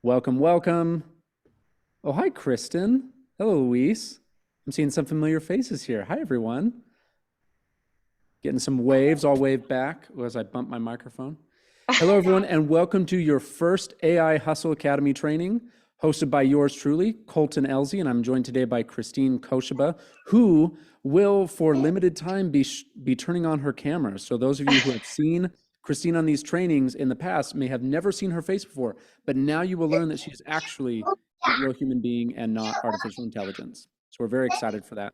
Welcome, welcome. Oh, hi, Kristen. Hello, Luis. I'm seeing some familiar faces here. Hi, everyone. Getting some waves. I'll wave back as I bump my microphone. Hello, everyone, and welcome to your first AI Hustle Academy training, hosted by yours truly, Colton Elsie, and I'm joined today by Christine Kosheba, who will, for limited time, be turning on her camera. So those of you who have seen Christine on these trainings in the past may have never seen her face before, but now you will learn that she's actually a real human being and not artificial intelligence. So we're very excited for that.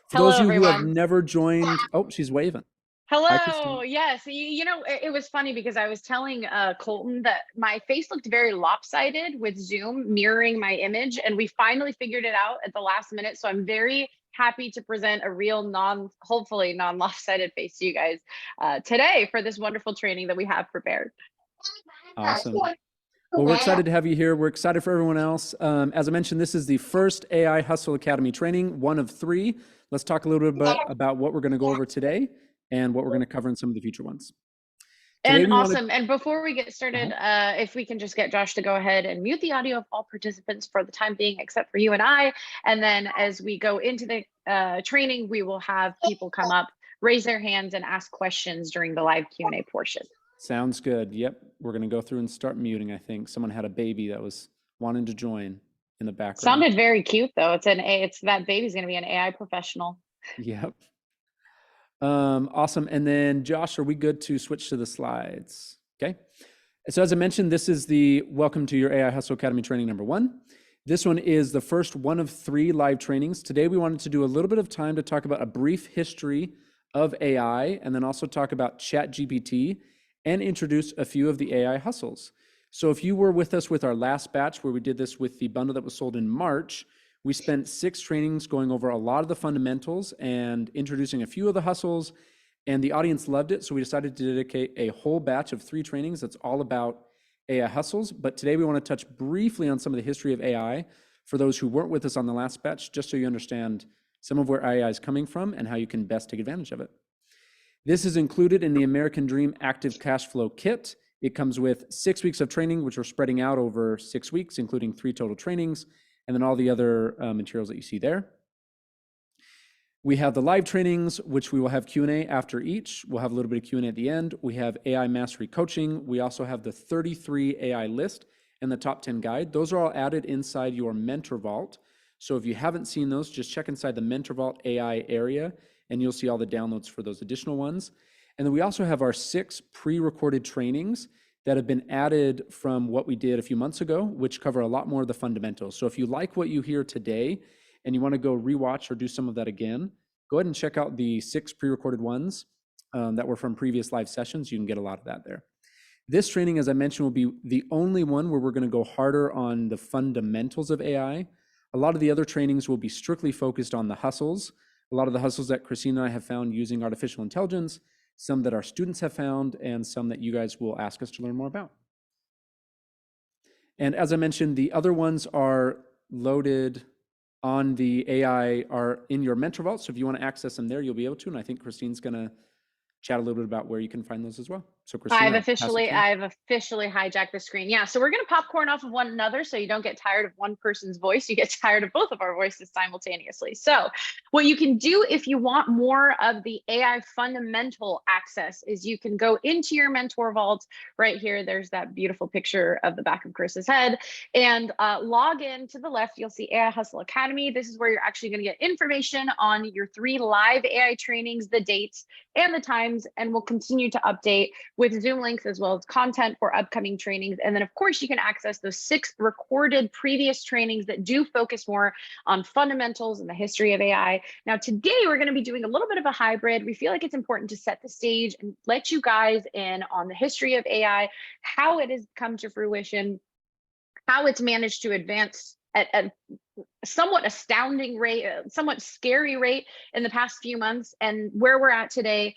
For those Hello, of you who have everyone. never joined, oh, she's waving. Hi, Hello. Christine. Yes, it was funny because I was telling Colton that my face looked very lopsided with Zoom mirroring my image, and we finally figured it out at the last minute. So I'm very happy to present a real hopefully non-lopsided face to you guys today for this wonderful training that we have prepared. Awesome. Well, we're excited to have you here. We're excited for everyone else. As I mentioned, this is the first AI Hustle Academy training, one of three. Let's talk a little bit about what we're going to go over today and what we're going to cover in some of the future ones. Today, And we wanted. awesome. And before we get started, if we can just get Josh to go ahead and mute the audio of all participants for the time being, except for you and I. And then as we go into the training, we will have people come up, raise their hands, and ask questions during the live Q&A portion. Sounds good. Yep. We're going to go through and start muting, I think. Someone had a baby that was wanting to join in the background. Sounded very cute, though. It's that baby's going to be an AI professional. Yep. Awesome. And then, Josh, are we good to switch to the slides? Okay. So as I mentioned, this is the Welcome to your AI Hustle Academy training number one. This one is the first one of three live trainings. Today, we wanted to do a little bit of time to talk about a brief history of AI and then also talk about ChatGPT and introduce a few of the AI hustles. So if you were with us with our last batch where we did this with the bundle that was sold in March, we spent 6 trainings going over a lot of the fundamentals and introducing a few of the hustles, and the audience loved it. So we decided to dedicate a whole batch of 3 trainings that's all about AI hustles. But today we want to touch briefly on some of the history of AI for those who weren't with us on the last batch, just so you understand some of where AI is coming from and how you can best take advantage of it. This is included in the American Dream Active Cash Flow Kit. It comes with 6 weeks of training, which we're spreading out over 6 weeks, including 3 total trainings, and then all the other materials that you see there. We have the live trainings, which we will have Q&A after each. We'll have a little bit of Q&A at the end. We have AI Mastery Coaching. We also have the 33 AI list and the top 10 guide. Those are all added inside your Mentor Vault. So if you haven't seen those, just check inside the Mentor Vault AI area, and you'll see all the downloads for those additional ones. And then we also have our 6 pre-recorded trainings that have been added from what we did a few months ago, which cover a lot more of the fundamentals. So if you like what you hear today and you want to go rewatch or do some of that again, go ahead and check out the 6 pre-recorded ones that were from previous live sessions. You can get a lot of that there. This training, as I mentioned, will be the only one where we're going to go harder on the fundamentals of AI. A lot of the other trainings will be strictly focused on the hustles. A lot of the hustles that Christine and I have found using artificial intelligence, some that our students have found, and some that you guys will ask us to learn more about. And as I mentioned, the other ones are loaded on the AI, are in your Mentor Vault. So if you want to access them there, you'll be able to. And I think Christine's going to chat a little bit about where you can find those as well. So Christine, I'll pass it to you. I've officially hijacked the screen. Yeah, so we're going to popcorn off of one another so you don't get tired of one person's voice. You get tired of both of our voices simultaneously. So what you can do if you want more of the AI fundamental access is you can go into your Mentor Vault right here. There's that beautiful picture of the back of Chris's head, and log in to the left. You'll see AI Hustle Academy. This is where you're actually going to get information on your 3 live AI trainings, the dates and the times, and we'll continue to update with Zoom links as well as content for upcoming trainings. And then of course you can access those 6 recorded previous trainings that do focus more on fundamentals and the history of AI. Now today we're going to be doing a little bit of a hybrid. We feel like it's important to set the stage and let you guys in on the history of AI, how it has come to fruition, how it's managed to advance at a somewhat astounding rate, somewhat scary rate in the past few months, and where we're at today,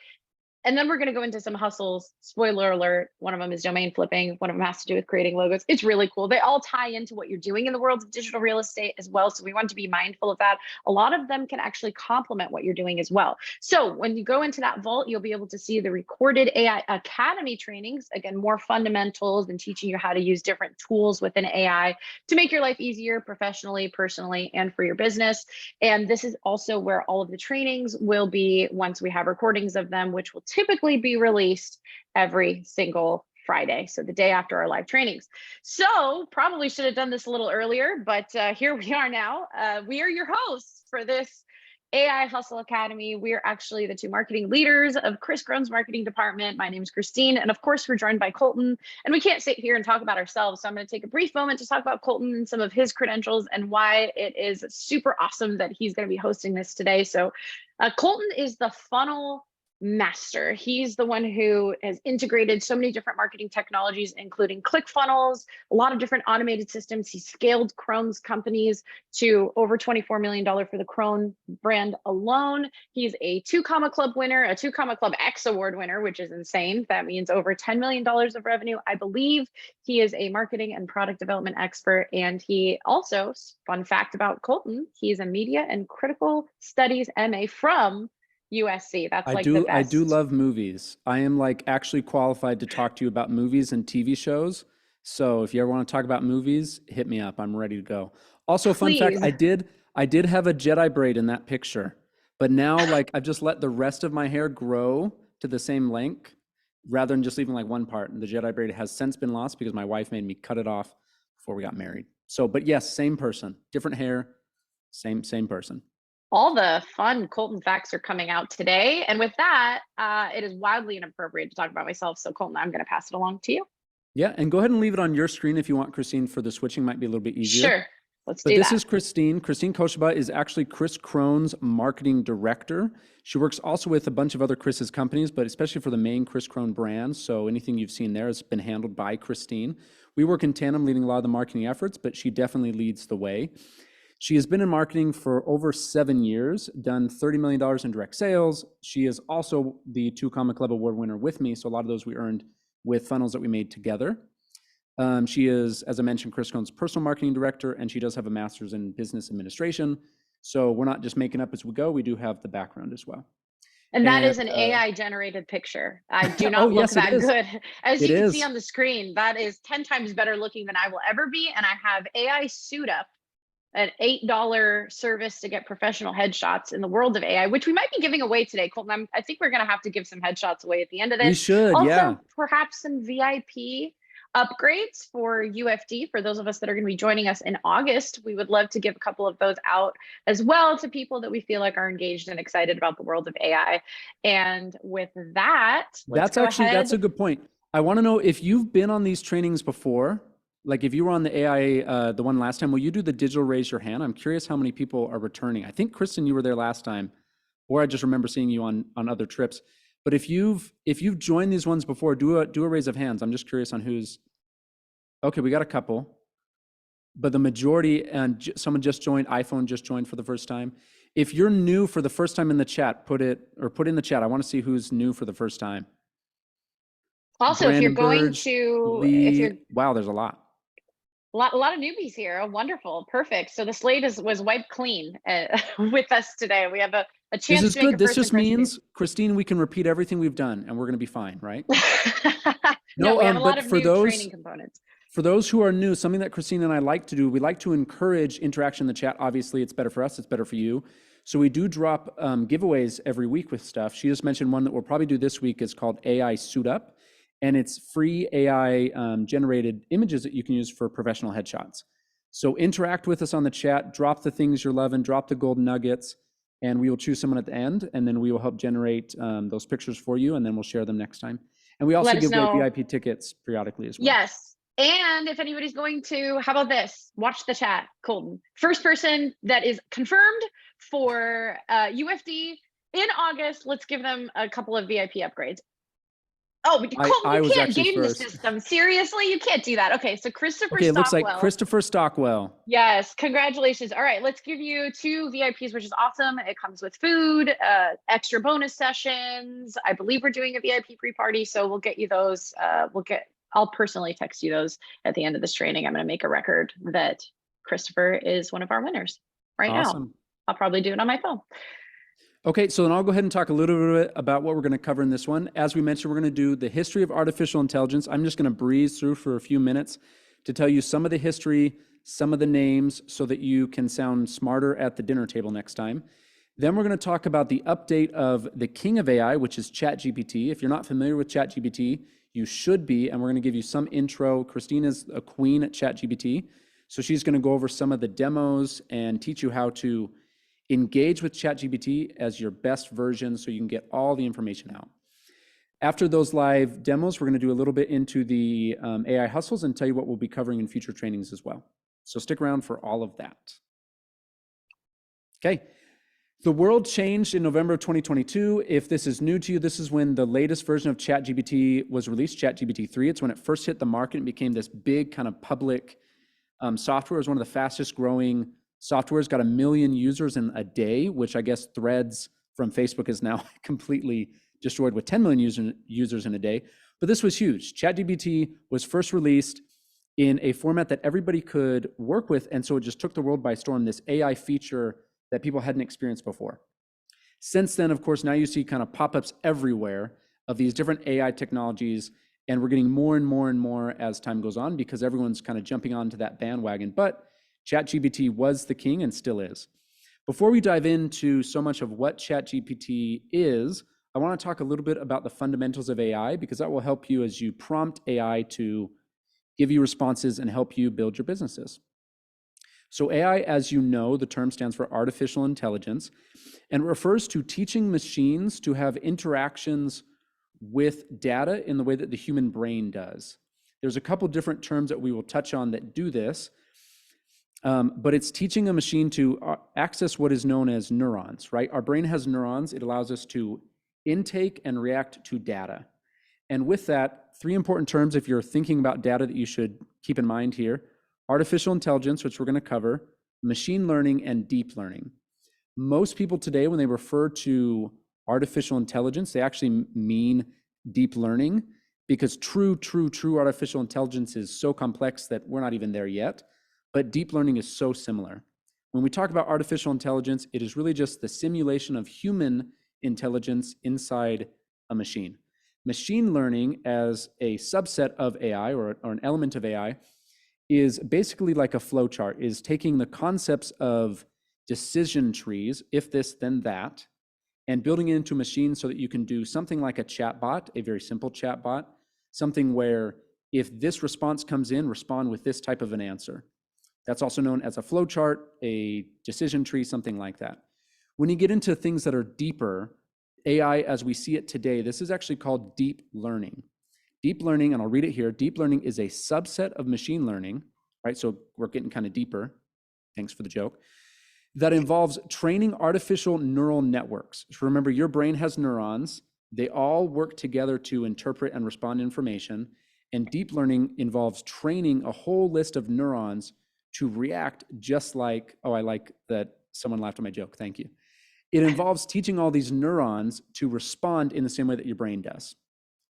And then we're going to go into some hustles. Spoiler alert, one of them is domain flipping. One of them has to do with creating logos. It's really cool. They all tie into what you're doing in the world of digital real estate as well. So we want to be mindful of that. A lot of them can actually complement what you're doing as well. So when you go into that vault, you'll be able to see the recorded AI Academy trainings, again, more fundamentals and teaching you how to use different tools within AI to make your life easier professionally, personally, and for your business. And this is also where all of the trainings will be once we have recordings of them, which will typically be released every single Friday, so the day after our live trainings. So probably should have done this a little earlier, but here we are now. We are your hosts for this AI Hustle Academy. We are actually the two marketing leaders of Chris Grone's marketing department. My name is Christine, and of course we're joined by Colton. And we can't sit here and talk about ourselves, so I'm going to take a brief moment to talk about Colton and some of his credentials and why it is super awesome that he's going to be hosting this today. So Colton is the funnel master. He's the one who has integrated so many different marketing technologies, including ClickFunnels, a lot of different automated systems. He scaled Krone's companies to over $24 million for the Krone brand alone. He's a 2 Comma Club winner, a 2 Comma Club X award winner, which is insane. That means over $10 million of revenue. I believe he is a marketing and product development expert. And he also, fun fact about Colton, he's a media and critical studies MA from USC. That's I like the do. I do best. love movies. I am like actually qualified to talk to you about movies and TV shows. So if you ever want to talk about movies, hit me up. I'm ready to go. Also, fun fact, Please. I did have a Jedi braid in that picture, but now like I've just let the rest of my hair grow to the same length rather than just leaving like one part. And the Jedi braid has since been lost because my wife made me cut it off before we got married. So, but yes, same person, different hair, same person. All the fun Colton facts are coming out today. And with that, it is wildly inappropriate to talk about myself. So Colton, I'm going to pass it along to you. Yeah, and go ahead and leave it on your screen if you want, Christine, for the switching might be a little bit easier. Sure. Let's But do this that. is Christine. Christine Kosheba is actually Chris Krone's marketing director. She works also with a bunch of other Chris's companies, but especially for the main Chris Krone brand. So anything you've seen there has been handled by Christine. We work in tandem leading a lot of the marketing efforts, but she definitely leads the way. She has been in marketing for over 7 years, done $30 million in direct sales. She is also the 2 Comma Club award winner with me. So a lot of those we earned with funnels that we made together. She is, as I mentioned, Chris Krone's personal marketing director, and she does have a master's in business administration. So we're not just making up as we go. We do have the background as well. And that is an AI generated picture. I do not oh, look yes, it that is. good. As It you can see is. on the screen, that is 10 times better looking than I will ever be. And I have AI Suit Up, an $8 service to get professional headshots in the world of AI, which we might be giving away today, Colton. I think we're going to have to give some headshots away at the end of this. We should, also, yeah. perhaps some VIP upgrades for UFD for those of us that are going to be joining us in August. We would love to give a couple of those out as well to people that we feel like are engaged and excited about the world of AI. And with that, that's a good point. I want to know if you've been on these trainings before. Like if you were on the AI, the one last time, will you do the digital raise your hand? I'm curious how many people are returning. I think Kristen, you were there last time, or I just remember seeing you on other trips. But if you've joined these ones before, do a raise of hands. I'm just curious on who's. Okay, we got a couple, but the majority, and someone just joined. iPhone just joined for the first time. If you're new for the first time in the chat, put in the chat. I want to see who's new for the first time. Also, Brandon if you're going Burge, to, Lee, wow, there's a lot. A lot of newbies here. Oh, wonderful. Perfect. So the slate was wiped clean with us today. We have a chance this is to make good. a This first just impression. means, Christine, we can repeat everything we've done and we're going to be fine, right? No, we have a lot but of for new those, training components. For those who are new, something that Christine and I like to do, we like to encourage interaction in the chat. Obviously, it's better for us. It's better for you. So we do drop giveaways every week with stuff. She just mentioned one that we'll probably do this week is called AI Suit Up. And it's free AI generated images that you can use for professional headshots. So interact with us on the chat, drop the things you're loving, drop the golden nuggets, and we will choose someone at the end, and then we will help generate those pictures for you, and then we'll share them next time. And we also give away VIP tickets periodically as well. Yes. And if anybody's going to, how about this? Watch the chat, Colton. First person that is confirmed for UFD in August, let's give them a couple of VIP upgrades. Oh, but Colton, I you was can't actually game the first. system. Seriously, you can't do that. Okay, so Christopher Okay, it looks like Stockwell. Christopher Stockwell. Yes, congratulations. All right, let's give you 2 VIPs, which is awesome. It comes with food, extra bonus sessions. I believe we're doing a VIP pre-party, so we'll get you those. I'll personally text you those at the end of this training. I'm going to make a record that Christopher is one of our winners right now. Awesome. I'll probably do it on my phone. Okay, so then I'll go ahead and talk a little bit about what we're going to cover in this one. As we mentioned, we're going to do the history of artificial intelligence. I'm just going to breeze through for a few minutes to tell you some of the history, some of the names, so that you can sound smarter at the dinner table next time. Then we're going to talk about the update of the king of AI, which is ChatGPT. If you're not familiar with ChatGPT, you should be, and we're going to give you some intro. Christina's a queen at ChatGPT, so she's going to go over some of the demos and teach you how to engage with ChatGPT as your best version so you can get all the information out. After those live demos, we're going to do a little bit into the AI hustles and tell you what we'll be covering in future trainings as well. So stick around for all of that. Okay. The world changed in November of 2022. If this is new to you, this is when the latest version of ChatGPT was released, ChatGPT 3. It's when it first hit the market and became this big kind of public software. It was one of the fastest growing software's got 1 million users in a day, which I guess Threads from Facebook is now completely destroyed with 10 million users in a day. But this was huge. ChatGPT was first released in a format that everybody could work with, and so it just took the world by storm, this AI feature that people hadn't experienced before. Since then, of course, now you see kind of pop-ups everywhere of these different AI technologies, and we're getting more and more and more as time goes on because everyone's kind of jumping onto that bandwagon. But ChatGPT was the king and still is. Before we dive into so much of what ChatGPT is, I want to talk a little bit about the fundamentals of AI because that will help you as you prompt AI to give you responses and help you build your businesses. So AI, as you know, the term stands for artificial intelligence and refers to teaching machines to have interactions with data in the way that the human brain does. There's a couple different terms that we will touch on that do this. But it's teaching a machine to access what is known as neurons, right? Our brain has neurons. It allows us to intake and react to data. And with that, 3 important terms, if you're thinking about data that you should keep in mind here: artificial intelligence, which we're going to cover, machine learning, and deep learning. Most people today, when they refer to artificial intelligence, they actually mean deep learning because true artificial intelligence is so complex that we're not even there yet. But deep learning is so similar. When we talk about artificial intelligence, it is really just the simulation of human intelligence inside a machine. Machine learning as a subset of AI or an element of AI is basically like a flow chart, is taking the concepts of decision trees, if this, then that, and building it into a machine so that you can do something like a chatbot, a very simple chatbot, something where if this response comes in, respond with this type of an answer. That's also known as a flow chart, a decision tree, something like that. When you get into things that are deeper, AI as we see it today, this is actually called deep learning. Deep learning, and I'll read it here, deep learning is a subset of machine learning, right? So we're getting kind of deeper. Thanks for the joke. That involves training artificial neural networks. So remember, your brain has neurons. They all work together to interpret and respond to information. And deep learning involves training a whole list of neurons to react just like, oh, I like that someone laughed at my joke, thank you. It involves teaching all these neurons to respond in the same way that your brain does.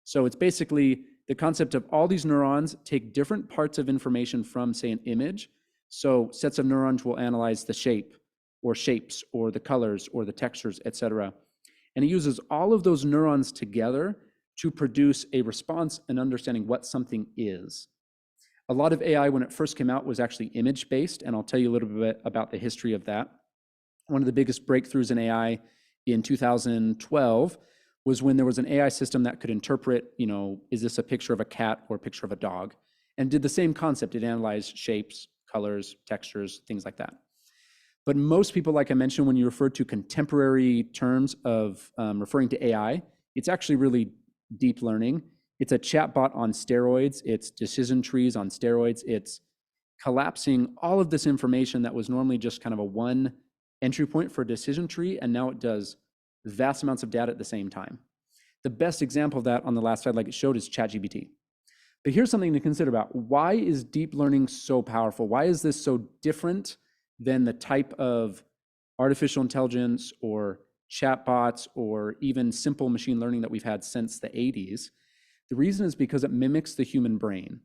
So it's basically the concept of all these neurons take different parts of information from, say, an image. So sets of neurons will analyze the shape or shapes or the colors or the textures, et cetera. And it uses all of those neurons together to produce a response and understanding what something is. A lot of AI, when it first came out, was actually image-based, and I'll tell you a little bit about the history of that. One of the biggest breakthroughs in AI in 2012 was when there was an AI system that could interpret, is this a picture of a cat or a picture of a dog? And did the same concept. It analyzed shapes, colors, textures, things like that. But most people, like I mentioned, when you refer to contemporary terms of referring to AI, it's actually really deep learning. It's a chatbot on steroids. It's decision trees on steroids. It's collapsing all of this information that was normally just kind of a one entry point for a decision tree, and now it does vast amounts of data at the same time. The best example of that on the last slide, like it showed, is ChatGPT. But here's something to consider about: why is deep learning so powerful? Why is this so different than the type of artificial intelligence or chatbots or even simple machine learning that we've had since the 80s? The reason is because it mimics the human brain.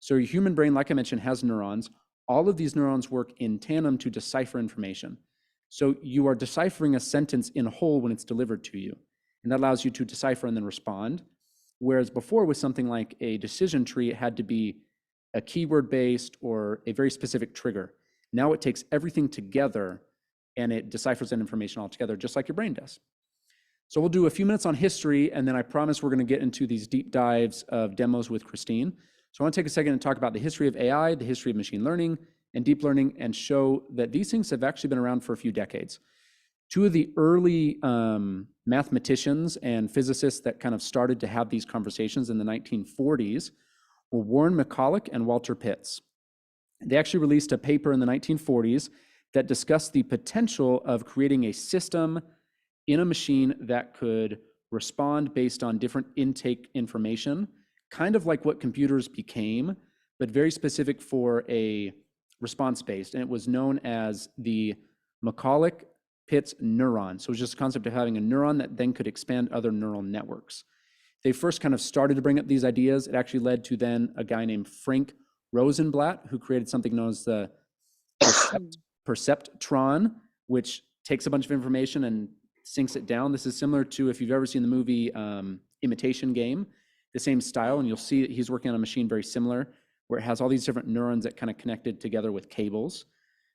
So your human brain, like I mentioned, has neurons. All of these neurons work in tandem to decipher information. So you are deciphering a sentence in whole when it's delivered to you, and that allows you to decipher and then respond. Whereas before, with something like a decision tree, it had to be a keyword based or a very specific trigger. Now it takes everything together and it deciphers that information all together, just like your brain does. So we'll do a few minutes on history, and then I promise we're going to get into these deep dives of demos with Christine. So I want to take a second and talk about the history of AI, the history of machine learning and deep learning, and show that these things have actually been around for a few decades. Two of the early mathematicians and physicists that kind of started to have these conversations in the 1940s were Warren McCulloch and Walter Pitts. They actually released a paper in the 1940s that discussed the potential of creating a system in a machine that could respond based on different intake information, kind of like what computers became, but very specific for a response-based. And it was known as the McCulloch-Pitts neuron. So it was just a concept of having a neuron that then could expand other neural networks. They first kind of started to bring up these ideas. It actually led to then a guy named Frank Rosenblatt, who created something known as the perceptron, which takes a bunch of information and syncs it down. This is similar to, if you've ever seen the movie Imitation Game, the same style, and you'll see that he's working on a machine very similar, where it has all these different neurons that kind of connected together with cables.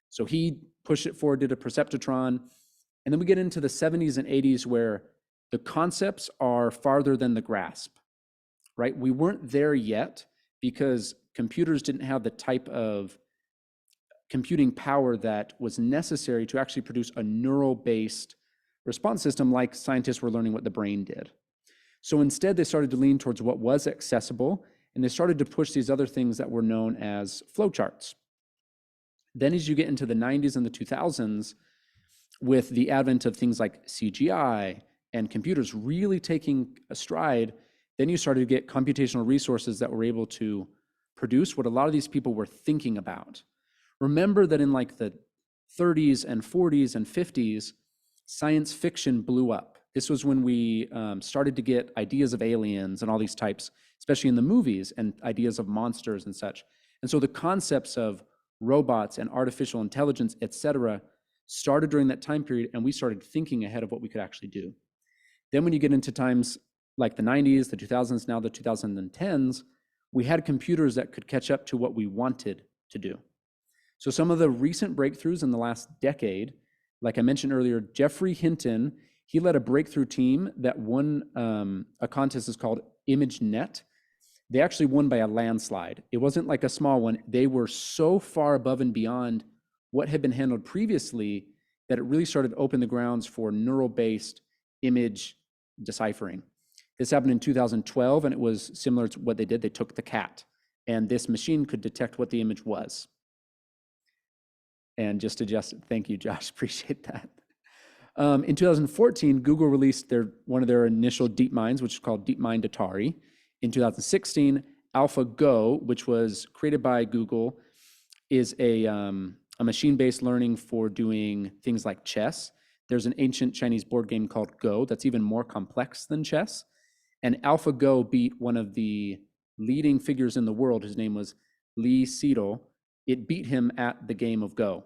So he pushed it forward, did a perceptron, and then we get into the 70s and 80s where the concepts are farther than the grasp, right? We weren't there yet because computers didn't have the type of computing power that was necessary to actually produce a neural-based response system like scientists were learning what the brain did. So instead, they started to lean towards what was accessible, and they started to push these other things that were known as flowcharts. Then as you get into the 90s and the 2000s, with the advent of things like CGI and computers really taking a stride, then you started to get computational resources that were able to produce what a lot of these people were thinking about. Remember that in like the 30s and 40s and 50s, science fiction blew up. This was when we started to get ideas of aliens and all these types, especially in the movies, and ideas of monsters and such. And so the concepts of robots and artificial intelligence, et cetera, started during that time period, and we started thinking ahead of what we could actually do. Then when you get into times like the 90s, the 2000s, now the 2010s, we had computers that could catch up to what we wanted to do. So some of the recent breakthroughs in the last decade, like I mentioned earlier, Geoffrey Hinton, he led a breakthrough team that won a contest that's called ImageNet. They actually won by a landslide. It wasn't like a small one. They were so far above and beyond what had been handled previously that it really started to open the grounds for neural-based image deciphering. This happened in 2012, and it was similar to what they did. They took the cat, and this machine could detect what the image was. And just adjust it. Thank you, Josh. Appreciate that. In 2014, Google released one of their initial DeepMinds, which is called DeepMind Atari. In 2016, AlphaGo, which was created by Google, is a machine-based learning for doing things like chess. There's an ancient Chinese board game called Go that's even more complex than chess. And AlphaGo beat one of the leading figures in the world. His name was Lee Sedol. It beat him at the game of Go.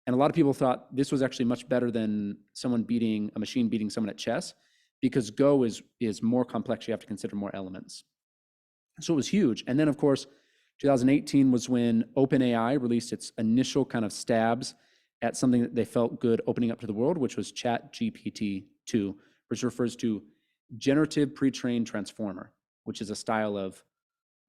And a lot of people thought this was actually much better than a machine beating someone at chess, because Go is more complex. You have to consider more elements. So it was huge. And then, of course, 2018 was when OpenAI released its initial kind of stabs at something that they felt good opening up to the world, which was ChatGPT-2, which refers to Generative Pre-trained Transformer, which is a style of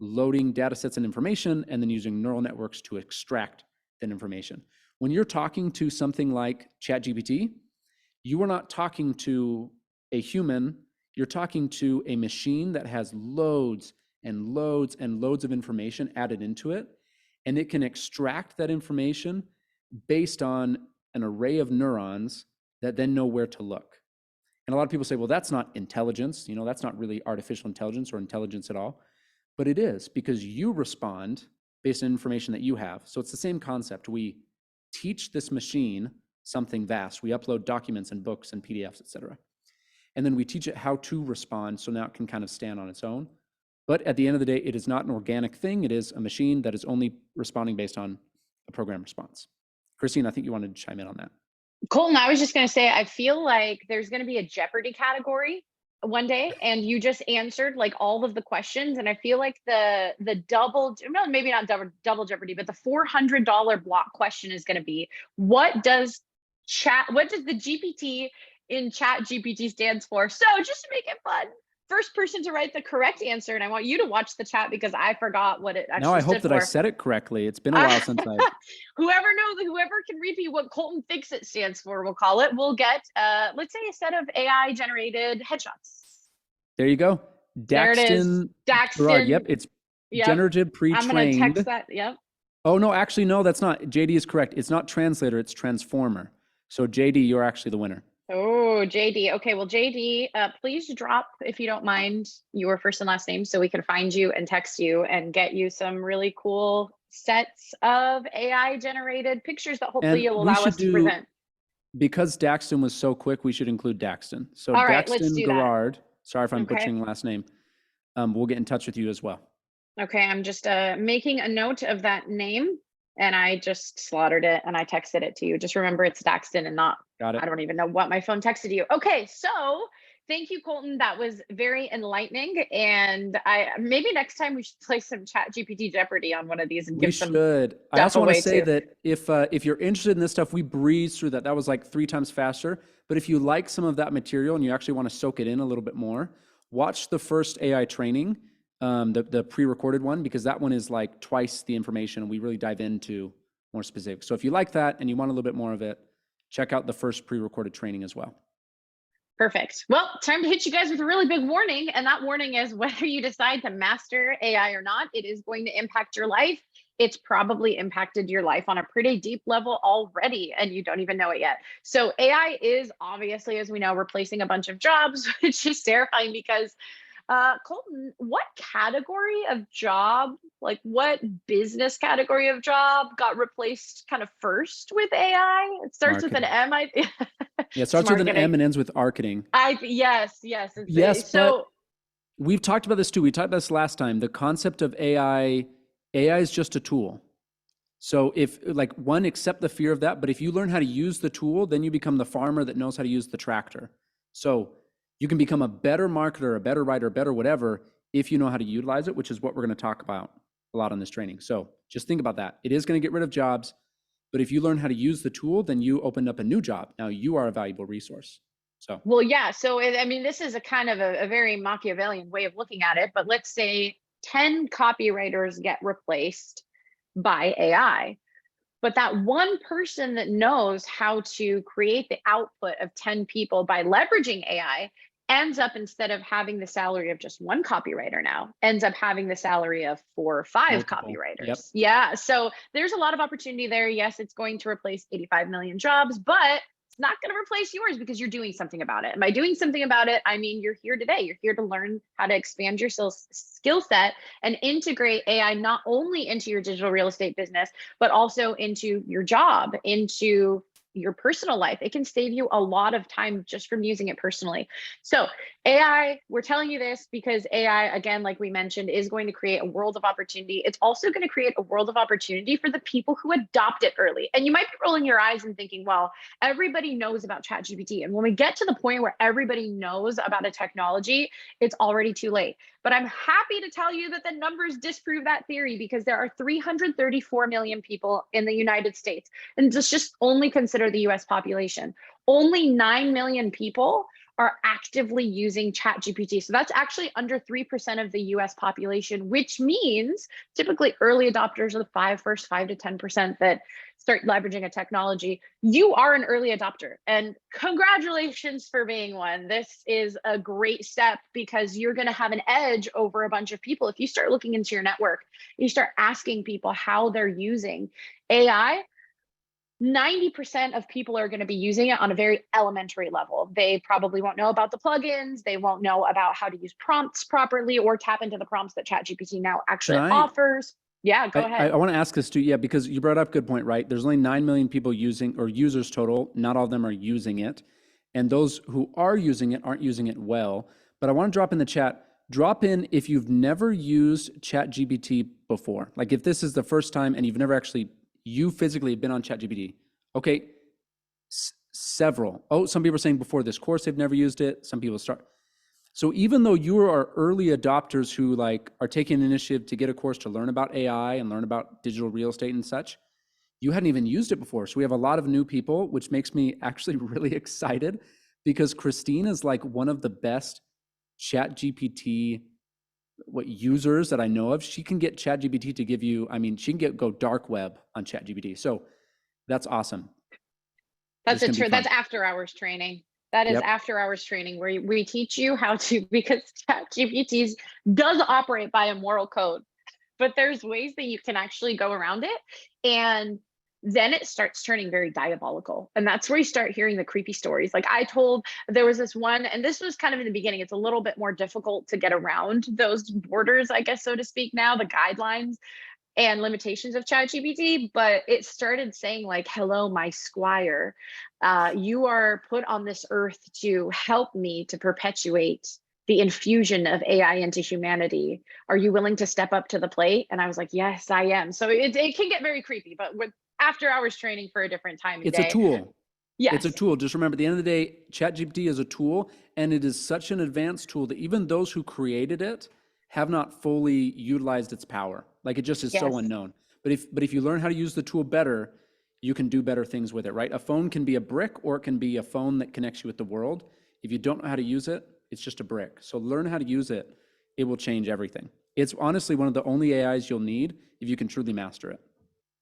loading data sets and information and then using neural networks to extract that information. When you're talking to something like ChatGPT, you are not talking to a human, you're talking to a machine that has loads and loads and loads of information added into it, and it can extract that information based on an array of neurons that then know where to look. And a lot of people say, well, that's not intelligence. That's not really artificial intelligence or intelligence at all. But it is, because you respond based on information that you have. So it's the same concept. We teach this machine something vast. We upload documents and books and PDFs, et cetera. And then we teach it how to respond, so now it can kind of stand on its own. But at the end of the day, it is not an organic thing. It is a machine that is only responding based on a program response. Christine, I think you wanted to chime in on that. Colton, I was just going to say, I feel like there's going to be a Jeopardy category one day, and you just answered like all of the questions. And I feel like the double, no, maybe not double Jeopardy, but the $400 block question is going to be, what does the GPT in Chat GPT stands for? So just to make it fun, first person to write the correct answer, and I want you to watch the chat because I forgot what it actually No, I hope stood that I for. said it correctly. It's been a while since I. Whoever can repeat what Colton thinks it stands for, we'll call it, will get, let's say, a set of AI generated headshots. There you go. There it is. Daxton. Daxton. Gerard. Yep, it's generative pre-trained. I'm gonna text that. Yep. Oh no, actually no, that's not. JD is correct. It's not translator. It's transformer. So JD, you're actually the winner. Oh, JD. Okay, well, JD, please drop, if you don't mind, your first and last name so we can find you and text you and get you some really cool sets of AI generated pictures that hopefully you'll allow us to present. Because Daxton was so quick, we should include Daxton. So all right, let's Daxton do Gerard, sorry if I'm butchering the last name, we'll get in touch with you as well. Okay, I'm just making a note of that name, and I just slaughtered it and I texted it to you. Just remember it's Daxton and not, Got it. I don't even know what my phone texted you. Okay, so thank you, Colton. That was very enlightening. And maybe next time we should play some Chat GPT Jeopardy on one of these and give some stuff away too. I also want to say that if you're interested in this stuff, we breezed through that. That was like 3 times faster. But if you like some of that material and you actually want to soak it in a little bit more, watch the first AI training, the pre-recorded one, because that one is like twice the information and we really dive into more specifics. So if you like that and you want a little bit more of it, check out the first pre-recorded training as well. Perfect. Well, time to hit you guys with a really big warning. And that warning is, whether you decide to master AI or not, it is going to impact your life. It's probably impacted your life on a pretty deep level already, and you don't even know it yet. So AI is obviously, as we know, replacing a bunch of jobs, which is terrifying because Colton, what category of job, like what business category of job got replaced kind of first with AI? It starts with an M, I think. Yeah, it starts with an M and ends with marketing. Yes. Yes, so but we've talked about this too. We talked about this last time. The concept of AI is just a tool. So if accept the fear of that, but if you learn how to use the tool, then you become the farmer that knows how to use the tractor. So you can become a better marketer, a better writer, a better whatever, if you know how to utilize it, which is what we're going to talk about a lot on this training. So just think about that. It is going to get rid of jobs, but if you learn how to use the tool, then you opened up a new job. Now you are a valuable resource. So, well, yeah. So, I mean, this is a kind of a very Machiavellian way of looking at it, but let's say 10 copywriters get replaced by AI. But that one person that knows how to create the output of 10 people by leveraging AI ends up, instead of having the salary of just one copywriter now, ends up having the salary of 4 or 5 multiple copywriters. Yep. Yeah. So there's a lot of opportunity there. Yes, it's going to replace 85 million jobs, but it's not going to replace yours because you're doing something about it. And by doing something about it, I mean, you're here today. You're here to learn how to expand your skill set and integrate AI not only into your digital real estate business, but also into your job, into your personal life. It can save you a lot of time just from using it personally. So AI, we're telling you this because AI, again, like we mentioned, is going to create a world of opportunity. It's also going to create a world of opportunity for the people who adopt it early. And you might be rolling your eyes and thinking, well, everybody knows about ChatGPT. And when we get to the point where everybody knows about a technology, it's already too late. But I'm happy to tell you that the numbers disprove that theory, because there are 334 million people in the United States. And just only consider the US population. Only 9 million people are actively using ChatGPT. So that's actually under 3% of the US population, which means typically early adopters are the first 5 to 10% that start leveraging a technology. You are an early adopter, and congratulations for being one. This is a great step because you're going to have an edge over a bunch of people. If you start looking into your network, you start asking people how they're using AI, 90% of people are going to be using it on a very elementary level. They probably won't know about the plugins. They won't know about how to use prompts properly or tap into the prompts that ChatGPT now actually offers. Yeah, go ahead. I want to ask this too. Yeah, because you brought up a good point, right? There's only 9 million people using, or users total. Not all of them are using it. And those who are using it aren't using it well. But I want to drop in the chat, drop in if you've never used ChatGPT before. Like if this is the first time and you've never actually, you physically been on ChatGPT. Okay, several. Oh, some people are saying before this course they've never used it. Some people start. So even though you are early adopters who like are taking initiative to get a course to learn about AI and learn about digital real estate and such, you hadn't even used it before. So we have a lot of new people, which makes me actually really excited because Christine is like one of the best ChatGPT users that I know of. She can get ChatGPT to give you, I mean, she can go dark web on ChatGPT. So that's awesome. That's after hours training. That is after hours training where we teach you how to, because ChatGPT does operate by a moral code, but there's ways that you can actually go around it. And then it starts turning very diabolical. And that's where you start hearing the creepy stories. Like there was this one, and this was kind of in the beginning, it's a little bit more difficult to get around those borders, I guess, so to speak now, the guidelines and limitations of ChatGPT, but it started saying like, hello, my squire, you are put on this earth to help me to perpetuate the infusion of AI into humanity. Are you willing to step up to the plate? And I was like, yes, I am. So it can get very creepy, but with after hours training for a different time of day. It's a tool. Yes. It's a tool. Just remember, at the end of the day, ChatGPT is a tool, and it is such an advanced tool that even those who created it have not fully utilized its power. Like it just is so unknown. But if you learn how to use the tool better, you can do better things with it, right? A phone can be a brick, or it can be a phone that connects you with the world. If you don't know how to use it, it's just a brick. So learn how to use it. It will change everything. It's honestly one of the only AIs you'll need if you can truly master it.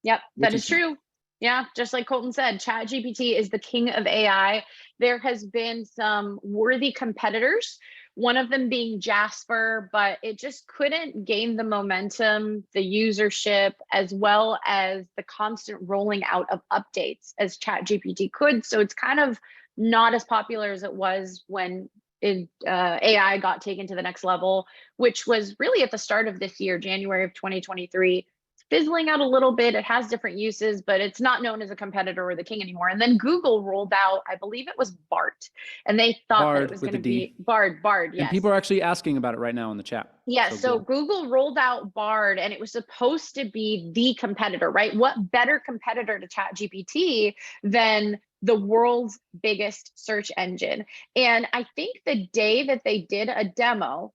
Yep, that is true. Yeah, just like Colton said, ChatGPT is the king of AI. There has been some worthy competitors, one of them being Jasper, but it just couldn't gain the momentum, the usership, as well as the constant rolling out of updates as ChatGPT could. So it's kind of not as popular as it was when AI got taken to the next level, which was really at the start of this year, January of 2023. Fizzling out a little bit. It has different uses, but it's not known as a competitor or the king anymore. And then Google rolled out, I believe it was BART, and they thought that it was going to be Bard. Yes. And people are actually asking about it right now in the chat. Yeah. So Google rolled out Bard, and it was supposed to be the competitor, right? What better competitor to ChatGPT than the world's biggest search engine? And I think the day that they did a demo,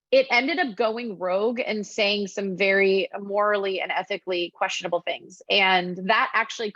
it ended up going rogue and saying some very morally and ethically questionable things. And that actually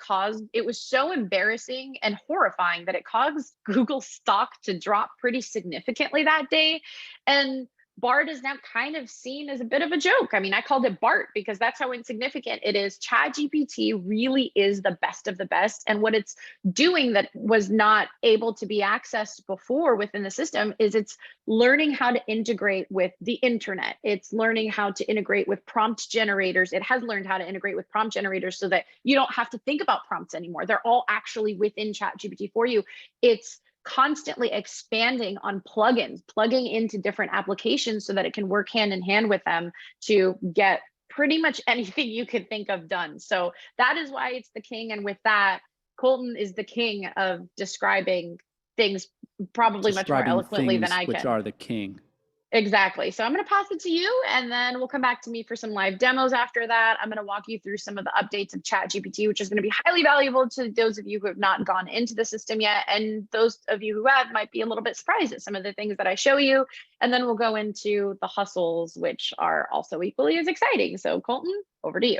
it was so embarrassing and horrifying that it caused Google stock to drop pretty significantly that day. And Bard is now kind of seen as a bit of a joke. I mean, I called it BART because that's how insignificant it is. ChatGPT really is the best of the best. And what it's doing that was not able to be accessed before within the system is it's learning how to integrate with the internet. It's learning how to integrate with prompt generators. It has learned how to integrate with prompt generators so that you don't have to think about prompts anymore. They're all actually within ChatGPT for you. It's constantly expanding on plugins, plugging into different applications so that it can work hand in hand with them to get pretty much anything you could think of done. So that is why it's the king. And with that, Colton is the king of describing things probably much more eloquently than I can. Which are the king. Exactly. So I'm going to pass it to you, and then we'll come back to me for some live demos after that. I'm going to walk you through some of the updates of ChatGPT, which is going to be highly valuable to those of you who have not gone into the system yet. And those of you who have might be a little bit surprised at some of the things that I show you. And then we'll go into the hustles, which are also equally as exciting. So Colton, over to you.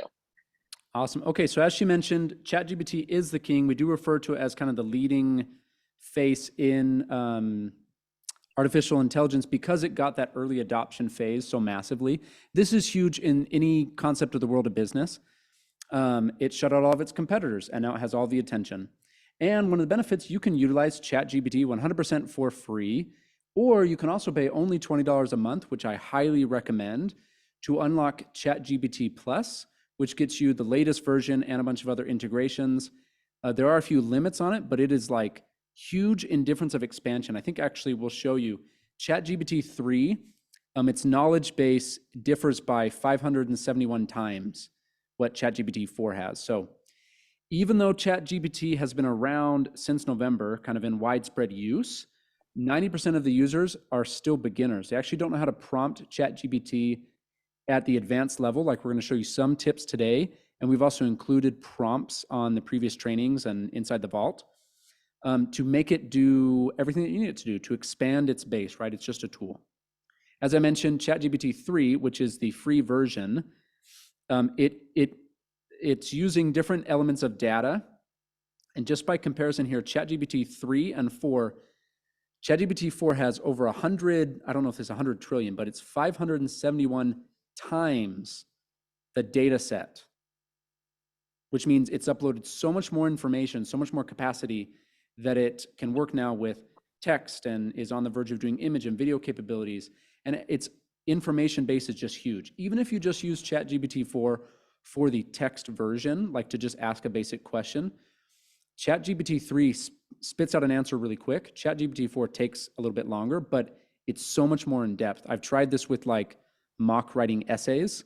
Awesome. Okay. So as she mentioned, ChatGPT is the king. We do refer to it as kind of the leading face in artificial intelligence because it got that early adoption phase so massively. This is huge in any concept of the world of business. It shut out all of its competitors, and now it has all the attention. And one of the benefits, you can utilize ChatGPT 100% for free, or you can also pay only $20 a month, which I highly recommend, to unlock ChatGPT Plus, which gets you the latest version and a bunch of other integrations. There are a few limits on it, but it is like huge in difference of expansion. I think actually we'll show you ChatGPT 3, its knowledge base differs by 571 times what ChatGPT 4 has. So even though ChatGPT has been around since November, kind of in widespread use, 90% of the users are still beginners. They actually don't know how to prompt ChatGPT at the advanced level. Like, we're going to show you some tips today, and we've also included prompts on the previous trainings and inside the vault to make it do everything that you need it to do, to expand its base, right? It's just a tool. As I mentioned, ChatGPT 3, which is the free version, it's using different elements of data. And just by comparison here, ChatGPT 3 and 4, ChatGPT 4 has over 100, I don't know if it's 100 trillion, but it's 571 times the data set, which means it's uploaded so much more information, so much more capacity, that it can work now with text and is on the verge of doing image and video capabilities. And its information base is just huge. Even if you just use ChatGPT 4 for the text version, like to just ask a basic question, ChatGPT 3 spits out an answer really quick. ChatGPT 4 takes a little bit longer, but it's so much more in depth. I've tried this with like mock writing essays,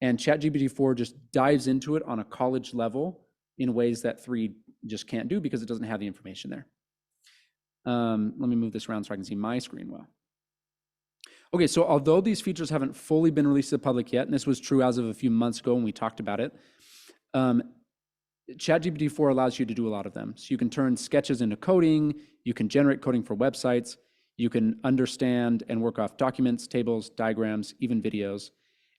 and ChatGPT 4 just dives into it on a college level in ways that 3 just can't do because it doesn't have the information there. Let me move this around so I can see my screen well. Okay, so although these features haven't fully been released to the public yet, and this was true as of a few months ago when we talked about it, ChatGPT 4 allows you to do a lot of them. So you can turn sketches into coding, you can generate coding for websites, you can understand and work off documents, tables, diagrams, even videos,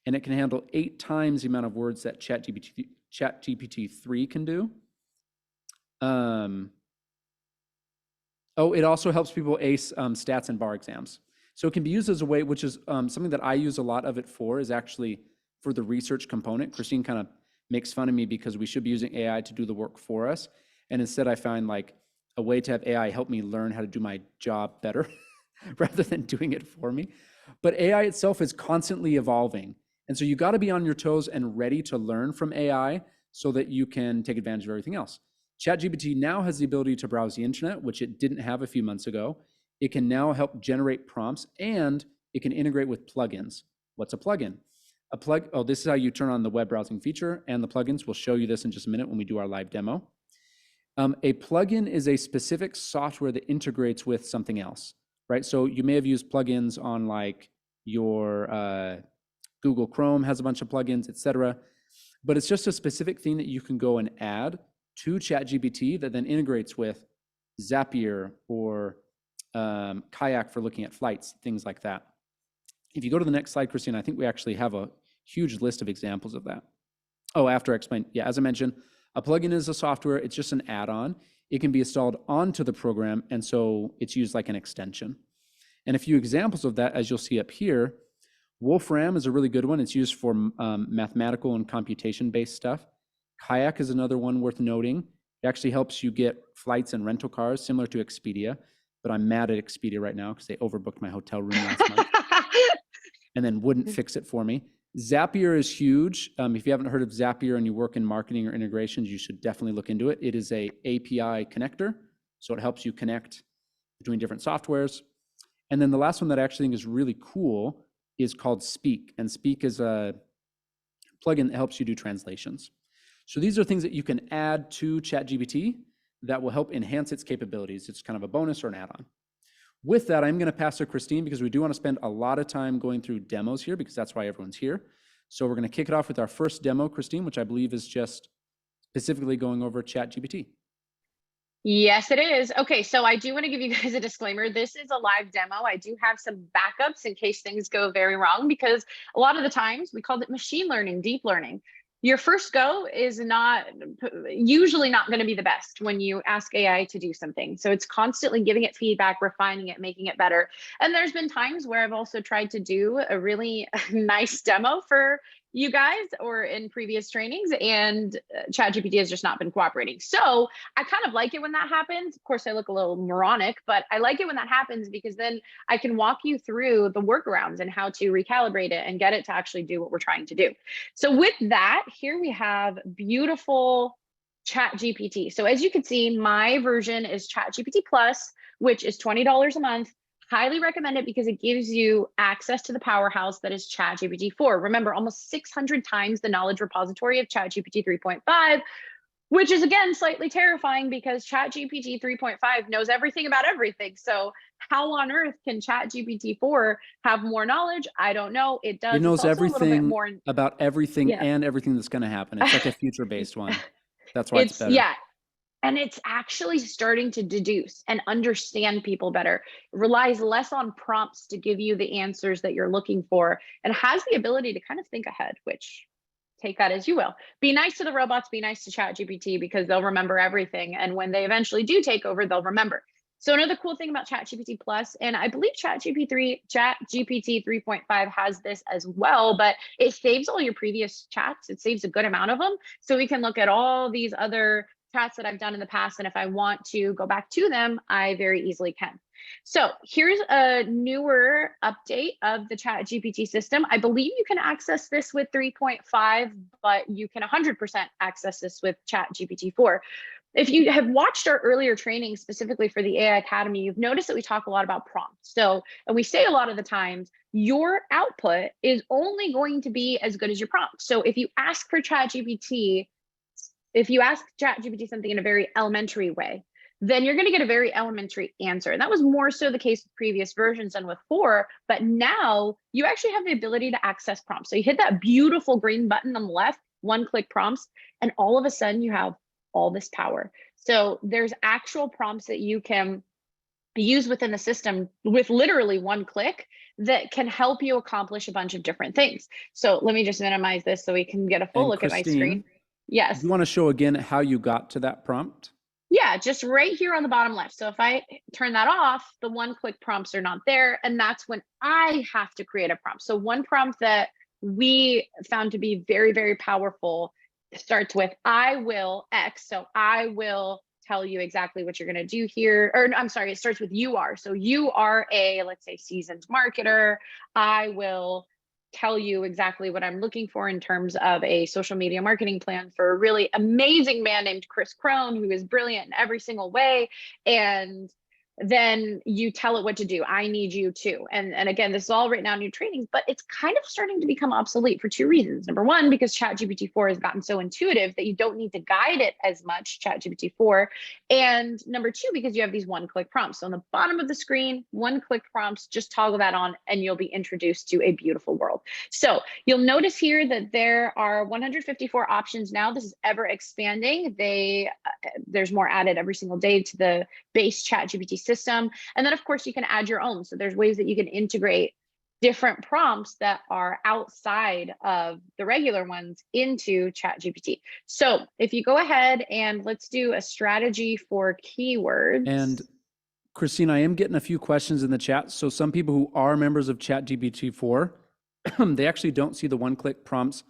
and it can handle 8 times the amount of words that ChatGPT 3 can do. It also helps people ace stats and bar exams. So it can be used as a way, which is something that I use a lot of it for, is actually for the research component. Christine kind of makes fun of me because we should be using AI to do the work for us. And instead I find like a way to have AI help me learn how to do my job better rather than doing it for me. But AI itself is constantly evolving. And so you got to be on your toes and ready to learn from AI so that you can take advantage of everything else. ChatGPT now has the ability to browse the internet, which it didn't have a few months ago. It can now help generate prompts, and it can integrate with plugins. What's a plugin? This is how you turn on the web browsing feature and the plugins. We'll show you this in just a minute when we do our live demo. A plugin is a specific software that integrates with something else, right? So you may have used plugins on like your Google Chrome has a bunch of plugins, etc. But it's just a specific thing that you can go and add to ChatGPT that then integrates with Zapier or Kayak for looking at flights, things like that. If you go to the next slide, Christine, I think we actually have a huge list of examples of that. Oh, after I explain, yeah, as I mentioned, a plugin is a software, it's just an add-on. It can be installed onto the program, and so it's used like an extension. And a few examples of that, as you'll see up here, Wolfram is a really good one. It's used for mathematical and computation-based stuff. Kayak is another one worth noting. It actually helps you get flights and rental cars, similar to Expedia, but I'm mad at Expedia right now because they overbooked my hotel room last month and then wouldn't fix it for me. Zapier is huge. If you haven't heard of Zapier and you work in marketing or integrations, you should definitely look into it. It is a API connector, so it helps you connect between different softwares. And then the last one that I actually think is really cool is called Speak, and Speak is a plugin that helps you do translations. So these are things that you can add to ChatGPT that will help enhance its capabilities. It's kind of a bonus or an add-on. With that, I'm going to pass to Christine because we do want to spend a lot of time going through demos here because that's why everyone's here. So we're going to kick it off with our first demo, Christine, which I believe is just specifically going over ChatGPT. Yes, it is. Okay, so I do want to give you guys a disclaimer. This is a live demo. I do have some backups in case things go very wrong, because a lot of the times we called it machine learning, deep learning. Your first go is usually not going to be the best when you ask AI to do something. So it's constantly giving it feedback, refining it, making it better. And there's been times where I've also tried to do a really nice demo for you guys or in previous trainings, and ChatGPT has just not been cooperating. So I kind of like it when that happens. Of course, I look a little moronic, but I like it when that happens because then I can walk you through the workarounds and how to recalibrate it and get it to actually do what we're trying to do. So with that, here we have beautiful ChatGPT. So as you can see, my version is ChatGPT Plus, which is $20 a month. Highly recommend it because it gives you access to the powerhouse that is ChatGPT 4. Remember, almost 600 times the knowledge repository of ChatGPT 3.5, which is again slightly terrifying because ChatGPT 3.5 knows everything about everything. So how on earth can ChatGPT 4 have more knowledge? I don't know. It does. It knows it's also a little bit everything more. about everything Yeah. and everything that's going to happen. It's like a future-based one. That's why it's It's, better. yeah. And it's actually starting to deduce and understand people better. It relies less on prompts to give you the answers that you're looking for, and has the ability to kind of think ahead, which take that as you will. Be nice to the robots, be nice to ChatGPT because they'll remember everything. And when they eventually do take over, they'll remember. So another cool thing about ChatGPT Plus, and I believe ChatGPT 3.5 has this as well, but it saves all your previous chats. It saves a good amount of them. So we can look at all these other chats that I've done in the past. And if I want to go back to them, I very easily can. So here's a newer update of the ChatGPT system. I believe you can access this with 3.5, but you can 100% access this with ChatGPT 4. If you have watched our earlier training specifically for the AI Academy, you've noticed that we talk a lot about prompts. So, and we say a lot of the times, your output is only going to be as good as your prompt. So if you ask for ChatGPT, if you ask ChatGPT something in a very elementary way, then you're going to get a very elementary answer. And that was more so the case with previous versions than with 4. But now you actually have the ability to access prompts. So you hit that beautiful green button on the left, one-click prompts, and all of a sudden you have all this power. So there's actual prompts that you can use within the system with literally one click that can help you accomplish a bunch of different things. So let me just minimize this so we can get a full And look at my Christine, screen. Yes. do you want to show again how you got to that prompt? Yeah, just right here on the bottom left. So if I turn that off, the one-click prompts are not there. And that's when I have to create a prompt. So one prompt that we found to be very, very powerful starts with I will X. So I will tell you exactly what you're going to do here. Or I'm sorry, it starts with you are. So you are a, let's say, seasoned marketer. I will tell you exactly what I'm looking for in terms of a social media marketing plan for a really amazing man named Chris Crone, who is brilliant in every single way. And then you tell it what to do. I need you to. And again, this is all written out in your trainings, but it's kind of starting to become obsolete for 2 reasons. Number one, because ChatGPT 4 has gotten so intuitive that you don't need to guide it as much, ChatGPT 4. And number two, because you have these one-click prompts. So on the bottom of the screen, one-click prompts, just toggle that on and you'll be introduced to a beautiful world. So you'll notice here that there are 154 options now. This is ever expanding. There's more added every single day to the base ChatGPT system. And then of course you can add your own. So there's ways that you can integrate different prompts that are outside of the regular ones into ChatGPT. So if you go ahead and let's do a strategy for keywords. And Christine, I am getting a few questions in the chat. So some people who are members of ChatGPT 4, they actually don't see the one-click prompts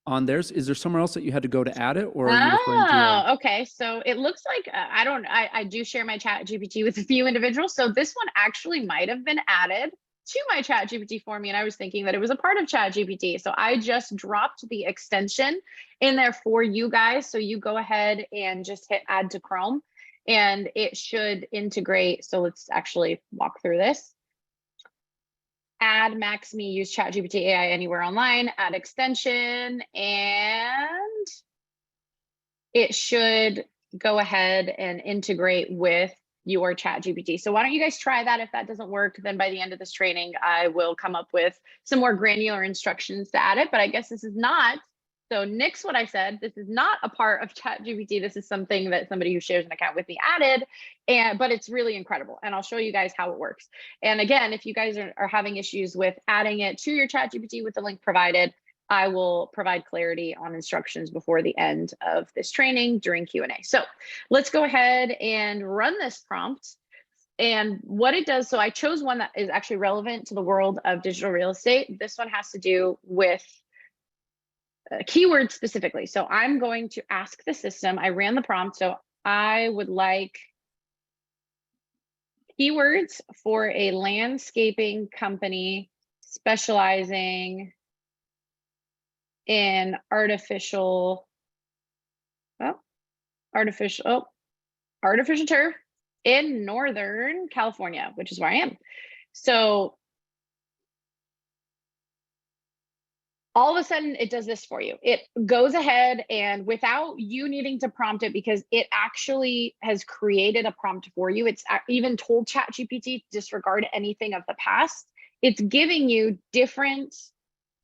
on theirs. Is there somewhere else that you had to go to add it, or are you referring to? Okay. So it looks like I do share my ChatGPT with a few individuals. So this one actually might have been added to my ChatGPT for me, and I was thinking that it was a part of ChatGPT. So I just dropped the extension in there for you guys. So you go ahead and just hit add to Chrome, and it should integrate. So let's actually walk through this. Add Max Me, use ChatGPT AI anywhere online, add extension, and it should go ahead and integrate with your ChatGPT. So why don't you guys try that? If that doesn't work, then by the end of this training, I will come up with some more granular instructions to add it. But I guess this is not, so nix what I said, this is not a part of ChatGPT. This is something that somebody who shares an account with me added, but it's really incredible. And I'll show you guys how it works. And again, if you guys are having issues with adding it to your ChatGPT with the link provided, I will provide clarity on instructions before the end of this training during Q&A. So let's go ahead and run this prompt. And what it does, so I chose one that is actually relevant to the world of digital real estate. This one has to do with keywords specifically. So I'm going to ask the system, I ran the prompt, so I would like keywords for a landscaping company specializing in artificial artificial turf in Northern California, which is where I am. So all of a sudden it does this for you. It goes ahead and without you needing to prompt it, because it actually has created a prompt for you. It's even told ChatGPT to disregard anything of the past. It's giving you different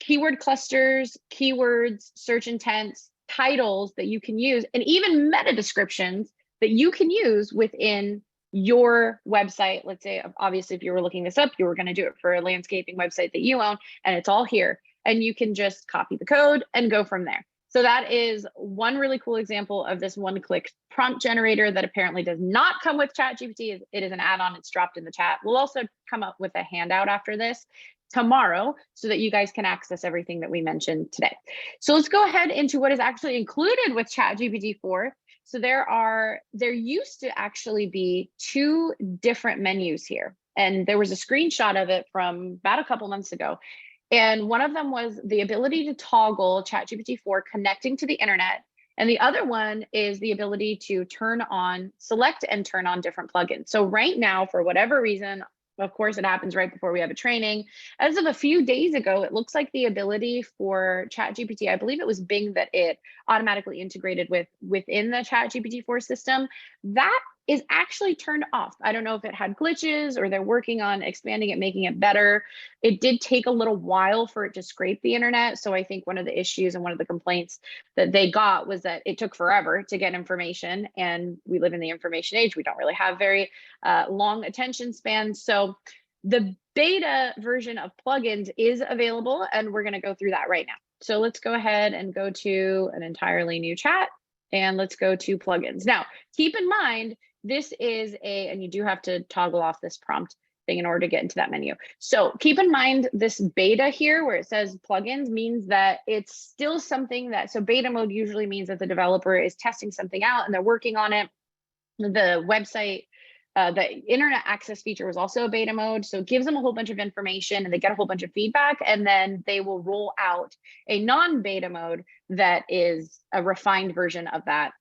keyword clusters, keywords, search intents, titles that you can use, and even meta descriptions that you can use within your website. Let's say, obviously, if you were looking this up, you were going to do it for a landscaping website that you own, and it's all here. And you can just copy the code and go from there. So that is one really cool example of this one-click prompt generator that apparently does not come with ChatGPT. It is an add-on. It's dropped in the chat. We'll also come up with a handout after this tomorrow so that you guys can access everything that we mentioned today. So let's go ahead into what is actually included with ChatGPT 4. So there used to actually be 2 different menus here. And there was a screenshot of it from about a couple months ago. And one of them was the ability to toggle ChatGPT 4 connecting to the internet. And the other one is the ability to select and turn on different plugins. So right now, for whatever reason, of course, it happens right before we have a training. As of a few days ago, it looks like the ability for ChatGPT, I believe it was Bing that it automatically integrated within the ChatGPT 4 system, that is actually turned off. I don't know if it had glitches or they're working on expanding it, making it better. It did take a little while for it to scrape the internet. So I think one of the issues and one of the complaints that they got was that it took forever to get information. And we live in the information age. We don't really have very long attention spans. So the beta version of plugins is available, and we're going to go through that right now. So let's go ahead and go to an entirely new chat, and let's go to plugins. Now, keep in mind, this is and you do have to toggle off this prompt thing in order to get into that menu. So keep in mind this beta here where it says plugins means that it's still something so beta mode usually means that the developer is testing something out and they're working on it. The website, the internet access feature was also a beta mode. So it gives them a whole bunch of information and they get a whole bunch of feedback, and then they will roll out a non-beta mode that is a refined version of that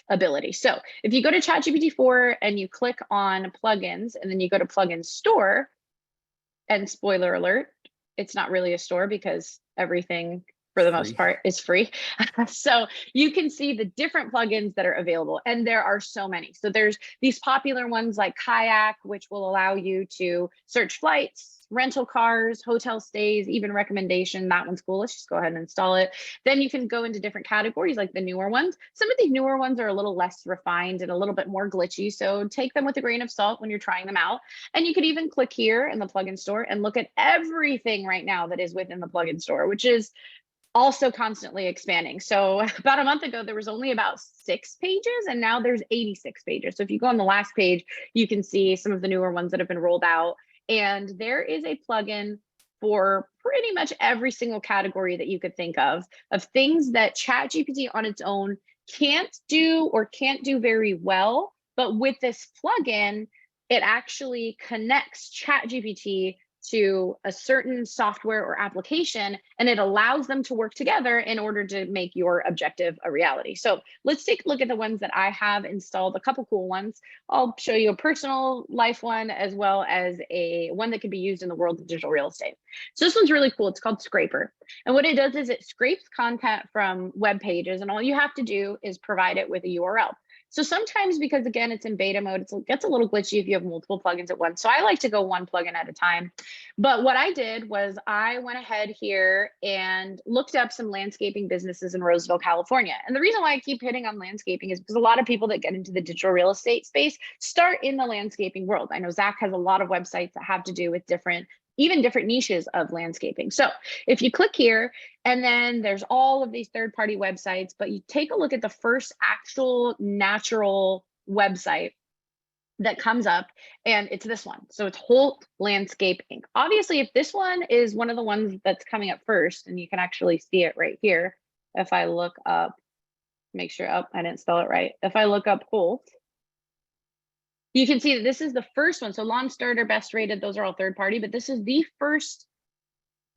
ability. So if you go to ChatGPT 4 and you click on plugins and then you go to plugin store, and spoiler alert, it's not really a store because everything for the most part is free. So you can see the different plugins that are available, and there are so many. So there's these popular ones like Kayak, which will allow you to search flights, rental cars, hotel stays, even recommendation. That one's cool. Let's just go ahead and install it. Then you can go into different categories like the newer ones. Some of these newer ones are a little less refined and a little bit more glitchy. So take them with a grain of salt when you're trying them out. And you could even click here in the plugin store and look at everything right now that is within the plugin store, which is also constantly expanding. So about a month ago, there was only about 6 pages, and now there's 86 pages. So if you go on the last page, you can see some of the newer ones that have been rolled out. And there is a plugin for pretty much every single category that you could think of things that ChatGPT on its own can't do or can't do very well. But with this plugin, it actually connects ChatGPT to a certain software or application, and it allows them to work together in order to make your objective a reality. So let's take a look at the ones that I have installed, a couple cool ones. I'll show you a personal life one as well as one that can be used in the world of digital real estate. So this one's really cool. It's called Scraper. And what it does is it scrapes content from web pages, and all you have to do is provide it with a URL. So sometimes, because again, it's in beta mode, it gets a little glitchy if you have multiple plugins at once. So I like to go one plugin at a time. But what I did was I went ahead here and looked up some landscaping businesses in Roseville, California. And the reason why I keep hitting on landscaping is because a lot of people that get into the digital real estate space start in the landscaping world. I know Zach has a lot of websites that have to do with even different niches of landscaping. So if you click here, and then there's all of these third-party websites, but you take a look at the first actual natural website that comes up, and it's this one. So it's Holt Landscape Inc. Obviously, if this one is one of the ones that's coming up first, and you can actually see it right here, if I look up, make sure, I didn't spell it right. If I look up Holt, you can see that this is the first one. So Lawn Starter, Best Rated, those are all third party, but this is the first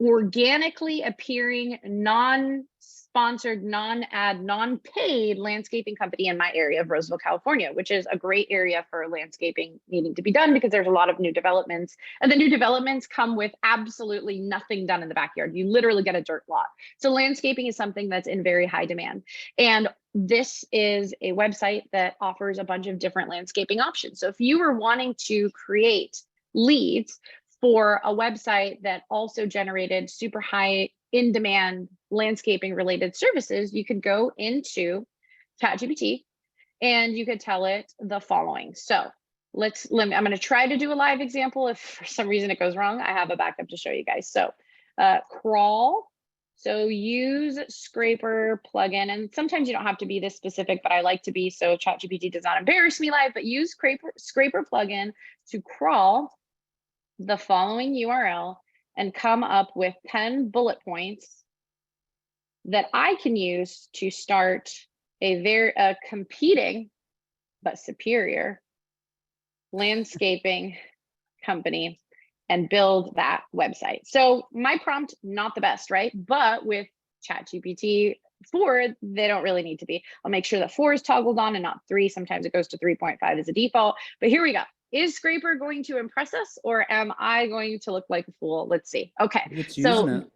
organically appearing, non-sponsored, non-ad, non-paid landscaping company in my area of Roseville, California, which is a great area for landscaping needing to be done because there's a lot of new developments. And the new developments come with absolutely nothing done in the backyard. You literally get a dirt lot. So landscaping is something that's in very high demand. And this is a website that offers a bunch of different landscaping options. So if you were wanting to create leads for a website that also generated super high in demand landscaping related services, you could go into ChatGPT and you could tell it the following. So I'm going to try to do a live example. If for some reason it goes wrong, I have a backup to show you guys. So crawl. So use Scraper plugin, and sometimes you don't have to be this specific, but I like to be, so ChatGPT does not embarrass me live, but use Scraper plugin to crawl the following URL and come up with 10 bullet points that I can use to start a competing but superior landscaping company and build that website. So my prompt, not the best, right? But with ChatGPT 4, they don't really need to be. I'll make sure that 4 is toggled on and not 3. Sometimes it goes to 3.5 as a default, but here we go. Is Scraper going to impress us, or am I going to look like a fool? Let's see. Okay, It's using it.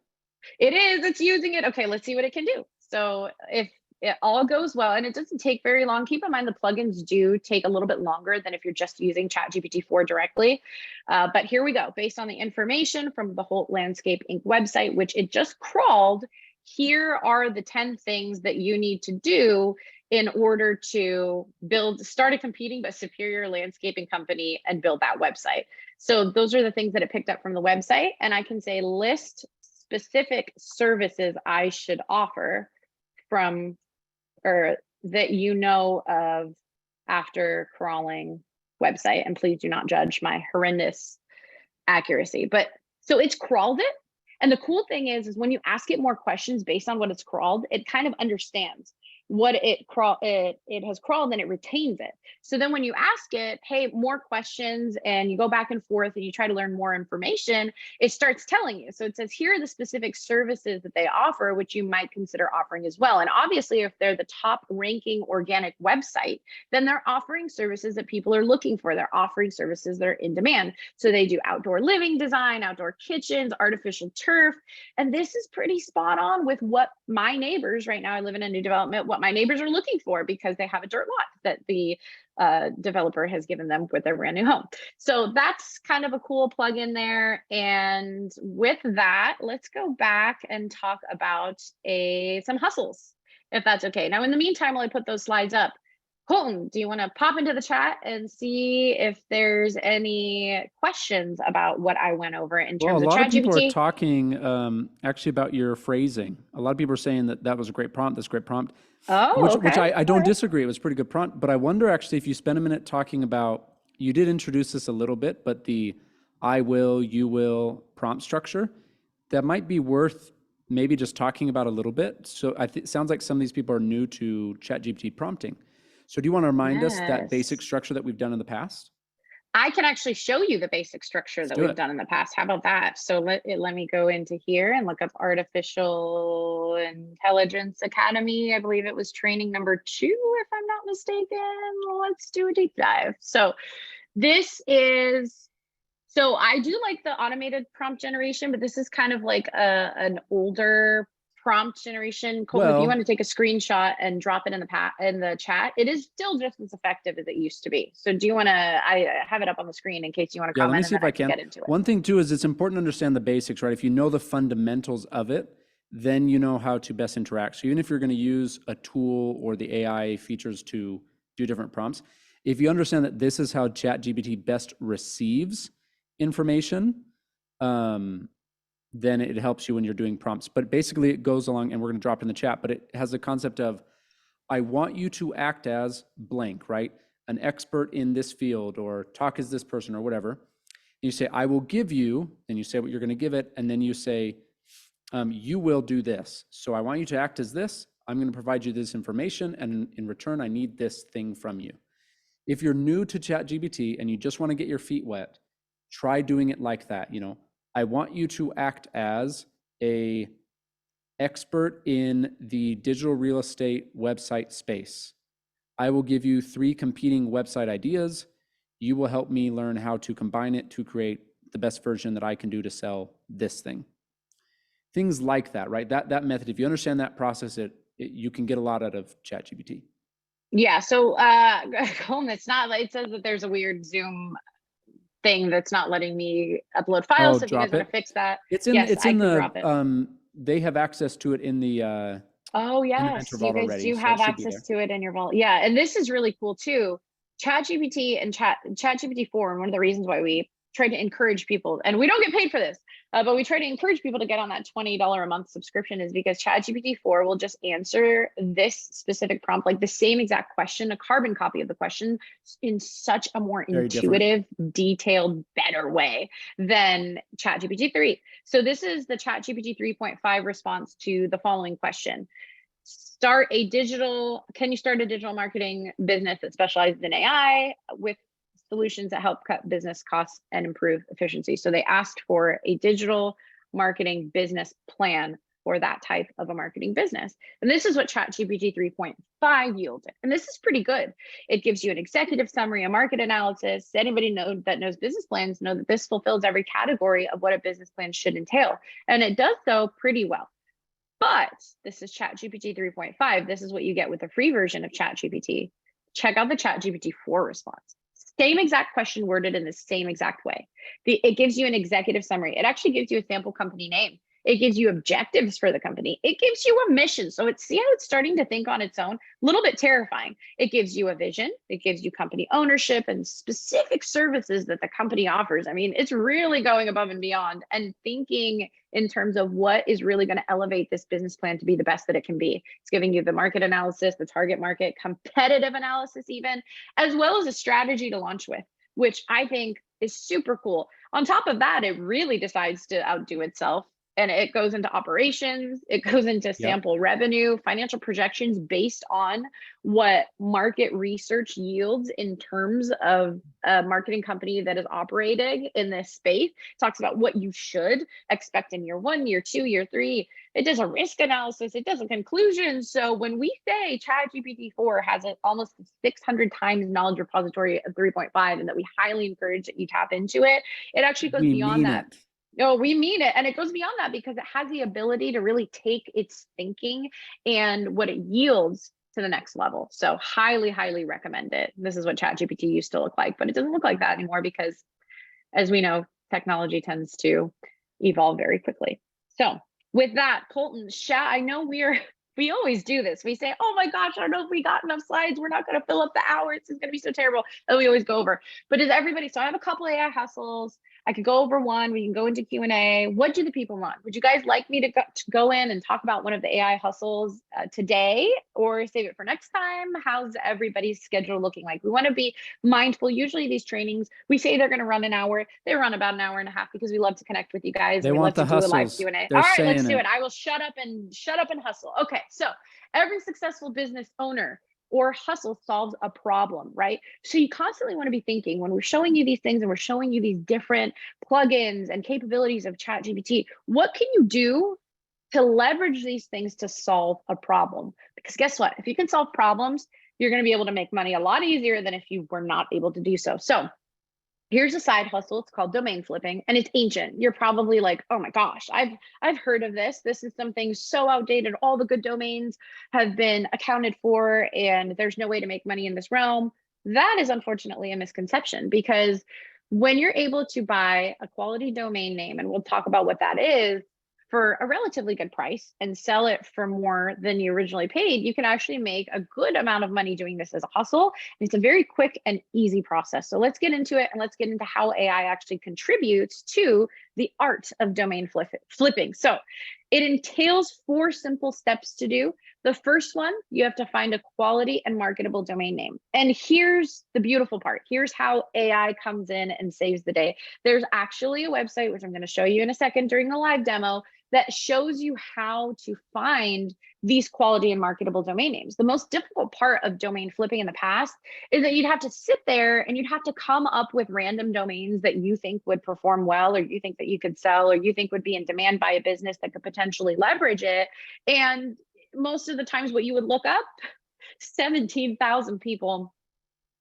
it's using it. Okay, let's see what it can do. So if it all goes well, and it doesn't take very long, keep in mind the plugins do take a little bit longer than if you're just using ChatGPT 4 directly. But here we go. Based on the information from the Holt Landscape Inc. website, which it just crawled, here are the 10 things that you need to do in order to start a competing but superior landscaping company and build that website. So those are the things that it picked up from the website. And I can say list specific services I should offer from, or that you know of after crawling website. And please do not judge my horrendous accuracy. But so it's crawled it. And the cool thing is when you ask it more questions based on what it's crawled, it kind of understands what it has crawled, and it retains it. So then when you ask it, hey, more questions, and you go back and forth and you try to learn more information, it starts telling you. So it says, here are the specific services that they offer, which you might consider offering as well. And obviously, if they're the top ranking organic website, then they're offering services that people are looking for. They're offering services that are in demand. So they do outdoor living design, outdoor kitchens, artificial turf. And this is pretty spot on with what my neighbors, right now I live in a new development, what my neighbors are looking for, because they have a dirt lot that the developer has given them with their brand new home. So that's kind of a cool plugin there. And with that, let's go back and talk about some hustles, if that's okay. Now, in the meantime, while I put those slides up, Colton, do you want to pop into the chat and see if there's any questions about what I went over in terms of ChatGPT? A lot of people are talking actually about your phrasing. A lot of people are saying that was a great prompt, that's a great prompt. Oh, which I don't disagree. It was a pretty good prompt, but I wonder actually if you spend a minute talking about, you did introduce this a little bit, but the I will, you will prompt structure, that might be worth maybe just talking about a little bit. So it sounds like some of these people are new to ChatGPT prompting. So do you want to remind us that basic structure that we've done in the past? I can actually show you the basic structure that we've done in the past. How about that? So let me go into here and look up Artificial Intelligence Academy. I believe it was training number 2, if I'm not mistaken. Let's do a deep dive. So so I do like the automated prompt generation, but this is kind of like an older prompt generation. Colton, if you want to take a screenshot and drop it in the chat, it is still just as effective as it used to be. So do you want to, I have it up on the screen in case you want to comment. Let me see if I can get into it. One thing too is it's important to understand the basics, right? If you know the fundamentals of it, then you know how to best interact. So even if you're going to use a tool or the AI features to do different prompts, if you understand that this is how ChatGPT best receives information, then it helps you when you're doing prompts. But basically it goes along, and we're going to drop it in the chat, but it has the concept of, I want you to act as blank, right? An expert in this field, or talk as this person, or whatever. And you say, I will give you, and you say what you're going to give it, and then you say, you will do this. So I want you to act as this. I'm going to provide you this information, and in return, I need this thing from you. If you're new to ChatGPT and you just want to get your feet wet, try doing it like that. I want you to act as a expert in the digital real estate website space. I will give you 3 competing website ideas. You will help me learn how to combine it to create the best version that I can do to sell this thing. Things like that, right? That method, if you understand that process, you can get a lot out of ChatGPT. Yeah. So, Colin, it's not. It says that there's a weird Zoom thing that's not letting me upload files. Oh, So if you guys drop want to it. fix that, It's in yes, it's I in can drop it. the they have access to it in the Oh in the yes, mentor you vault guys already, do so it have should be there. access to it in your vault. Yeah, and this is really cool too. ChatGPT and ChatGPT 4, and one of the reasons why we try to encourage people, and we don't get paid for this, but we try to encourage people to get on that $20 a month subscription, is because ChatGPT 4 will just answer this specific prompt, like the same exact question, a carbon copy of the question, in such a more Very different. intuitive, detailed, better way than ChatGPT 3. So this is the ChatGPT 3.5 response to the following question. Can you start a digital marketing business that specializes in AI with solutions that help cut business costs and improve efficiency? So they asked for a digital marketing business plan for that type of a marketing business. And this is what ChatGPT 3.5 yielded. And this is pretty good. It gives you an executive summary, a market analysis. Anybody that knows business plans know that this fulfills every category of what a business plan should entail. And it does so pretty well. But this is ChatGPT 3.5. This is what you get with the free version of ChatGPT. Check out the ChatGPT 4 response. Same exact question worded in the same exact way. It gives you an executive summary. It actually gives you a sample company name. It gives you objectives for the company. It gives you a mission. So see how it's starting to think on its own? A little bit terrifying. It gives you a vision. It gives you company ownership and specific services that the company offers. I mean, it's really going above and beyond and thinking in terms of what is really going to elevate this business plan to be the best that it can be. It's giving you the market analysis, the target market, competitive analysis even, as well as a strategy to launch with, which I think is super cool. On top of that, it really decides to outdo itself. And it goes into operations, it goes into sample revenue, financial projections based on what market research yields in terms of a marketing company that is operating in this space. It talks about what you should expect in year 1, year 2, year 3. It does a risk analysis, it does a conclusion. So when we say ChatGPT 4 has almost 600 times knowledge repository of 3.5, and that we highly encourage that you tap into it, it actually goes beyond that. No, we mean it. And it goes beyond that because it has the ability to really take its thinking and what it yields to the next level. So highly, highly recommend it. This is what ChatGPT used to look like, but it doesn't look like that anymore because, as we know, technology tends to evolve very quickly. So with that, Colton, I know we always do this. We say, oh my gosh, I don't know if we got enough slides. We're not going to fill up the hour. It's going to be so terrible. And we always go over. But is everybody, so I have a couple AI hustles. I could go over one. We can go into Q&A. What do the people want? Would you guys like me to go in and talk about one of the AI hustles today, or save it for next time? How's everybody's schedule looking like? We want to be mindful. Usually these trainings, we say they're going to run an hour. They run about an hour and a half because we love to connect with you guys. They we want love the to do a live hustles. Q&A. They're All right, let's saying do it. it. I will shut up and hustle. Okay, so every successful business owner or hustle solves a problem, right? So you constantly want to be thinking, when we're showing you these things and we're showing you these different plugins and capabilities of ChatGPT, what can you do to leverage these things to solve a problem? Because guess what? If you can solve problems, you're going to be able to make money a lot easier than if you were not able to do so. So here's a side hustle. It's called domain flipping, and it's ancient. You're probably like, oh my gosh, I've heard of this. This is something so outdated. All the good domains have been accounted for, and there's no way to make money in this realm. That is unfortunately a misconception, because when you're able to buy a quality domain name, and we'll talk about what that is, for a relatively good price and sell it for more than you originally paid, you can actually make a good amount of money doing this as a hustle. And it's a very quick and easy process. So let's get into it, and let's get into how AI actually contributes to the art of domain flipping. So it entails 4 simple steps to do. The first one, you have to find a quality and marketable domain name. And here's the beautiful part. Here's how AI comes in and saves the day. There's actually a website, which I'm going to show you in a second during the live demo, that shows you how to find these quality and marketable domain names. The most difficult part of domain flipping in the past is that you'd have to sit there and you'd have to come up with random domains that you think would perform well, or you think that you could sell, or you think would be in demand by a business that could potentially leverage it. And most of the times what you would look up, 17,000 people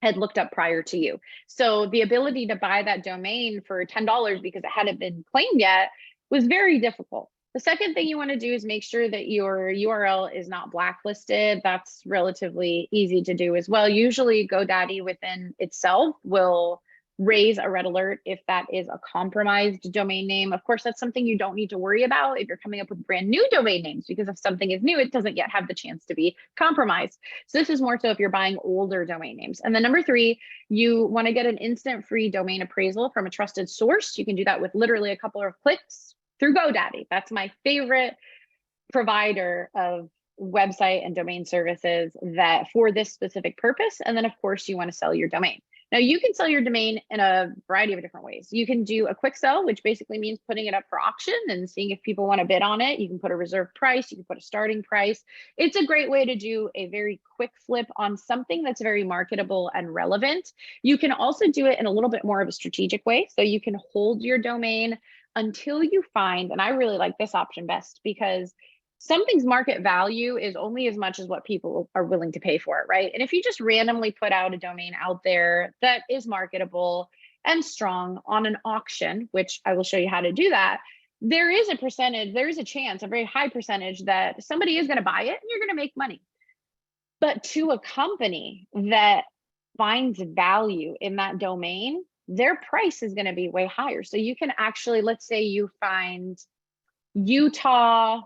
had looked up prior to you. So the ability to buy that domain for $10 because it hadn't been claimed yet was very difficult. The second thing you want to do is make sure that your URL is not blacklisted. That's relatively easy to do as well. Usually GoDaddy within itself will raise a red alert if that is a compromised domain name. Of course, that's something you don't need to worry about if you're coming up with brand new domain names, because if something is new, it doesn't yet have the chance to be compromised. So this is more so if you're buying older domain names. And then number three, you want to get an instant free domain appraisal from a trusted source. You can do that with literally a couple of clicks through GoDaddy. That's my favorite provider of website and domain services that for this specific purpose. And then of course you want to sell your domain. Now you can sell your domain in a variety of different ways. You can do a quick sell, which basically means putting it up for auction and seeing if people want to bid on it. You can put a reserve price, you can put a starting price. It's a great way to do a very quick flip on something that's very marketable and relevant. You can also do it in a little bit more of a strategic way. So you can hold your domain until you find, and I really like this option best because something's market value is only as much as what people are willing to pay for it, right? And if you just randomly put out a domain out there that is marketable and strong on an auction, which I will show you how to do that, there is a percentage, there is a chance, a very high percentage that somebody is going to buy it and you're going to make money. But to a company that finds value in that domain, their price is going to be way higher. So you can actually, let's say you find Utah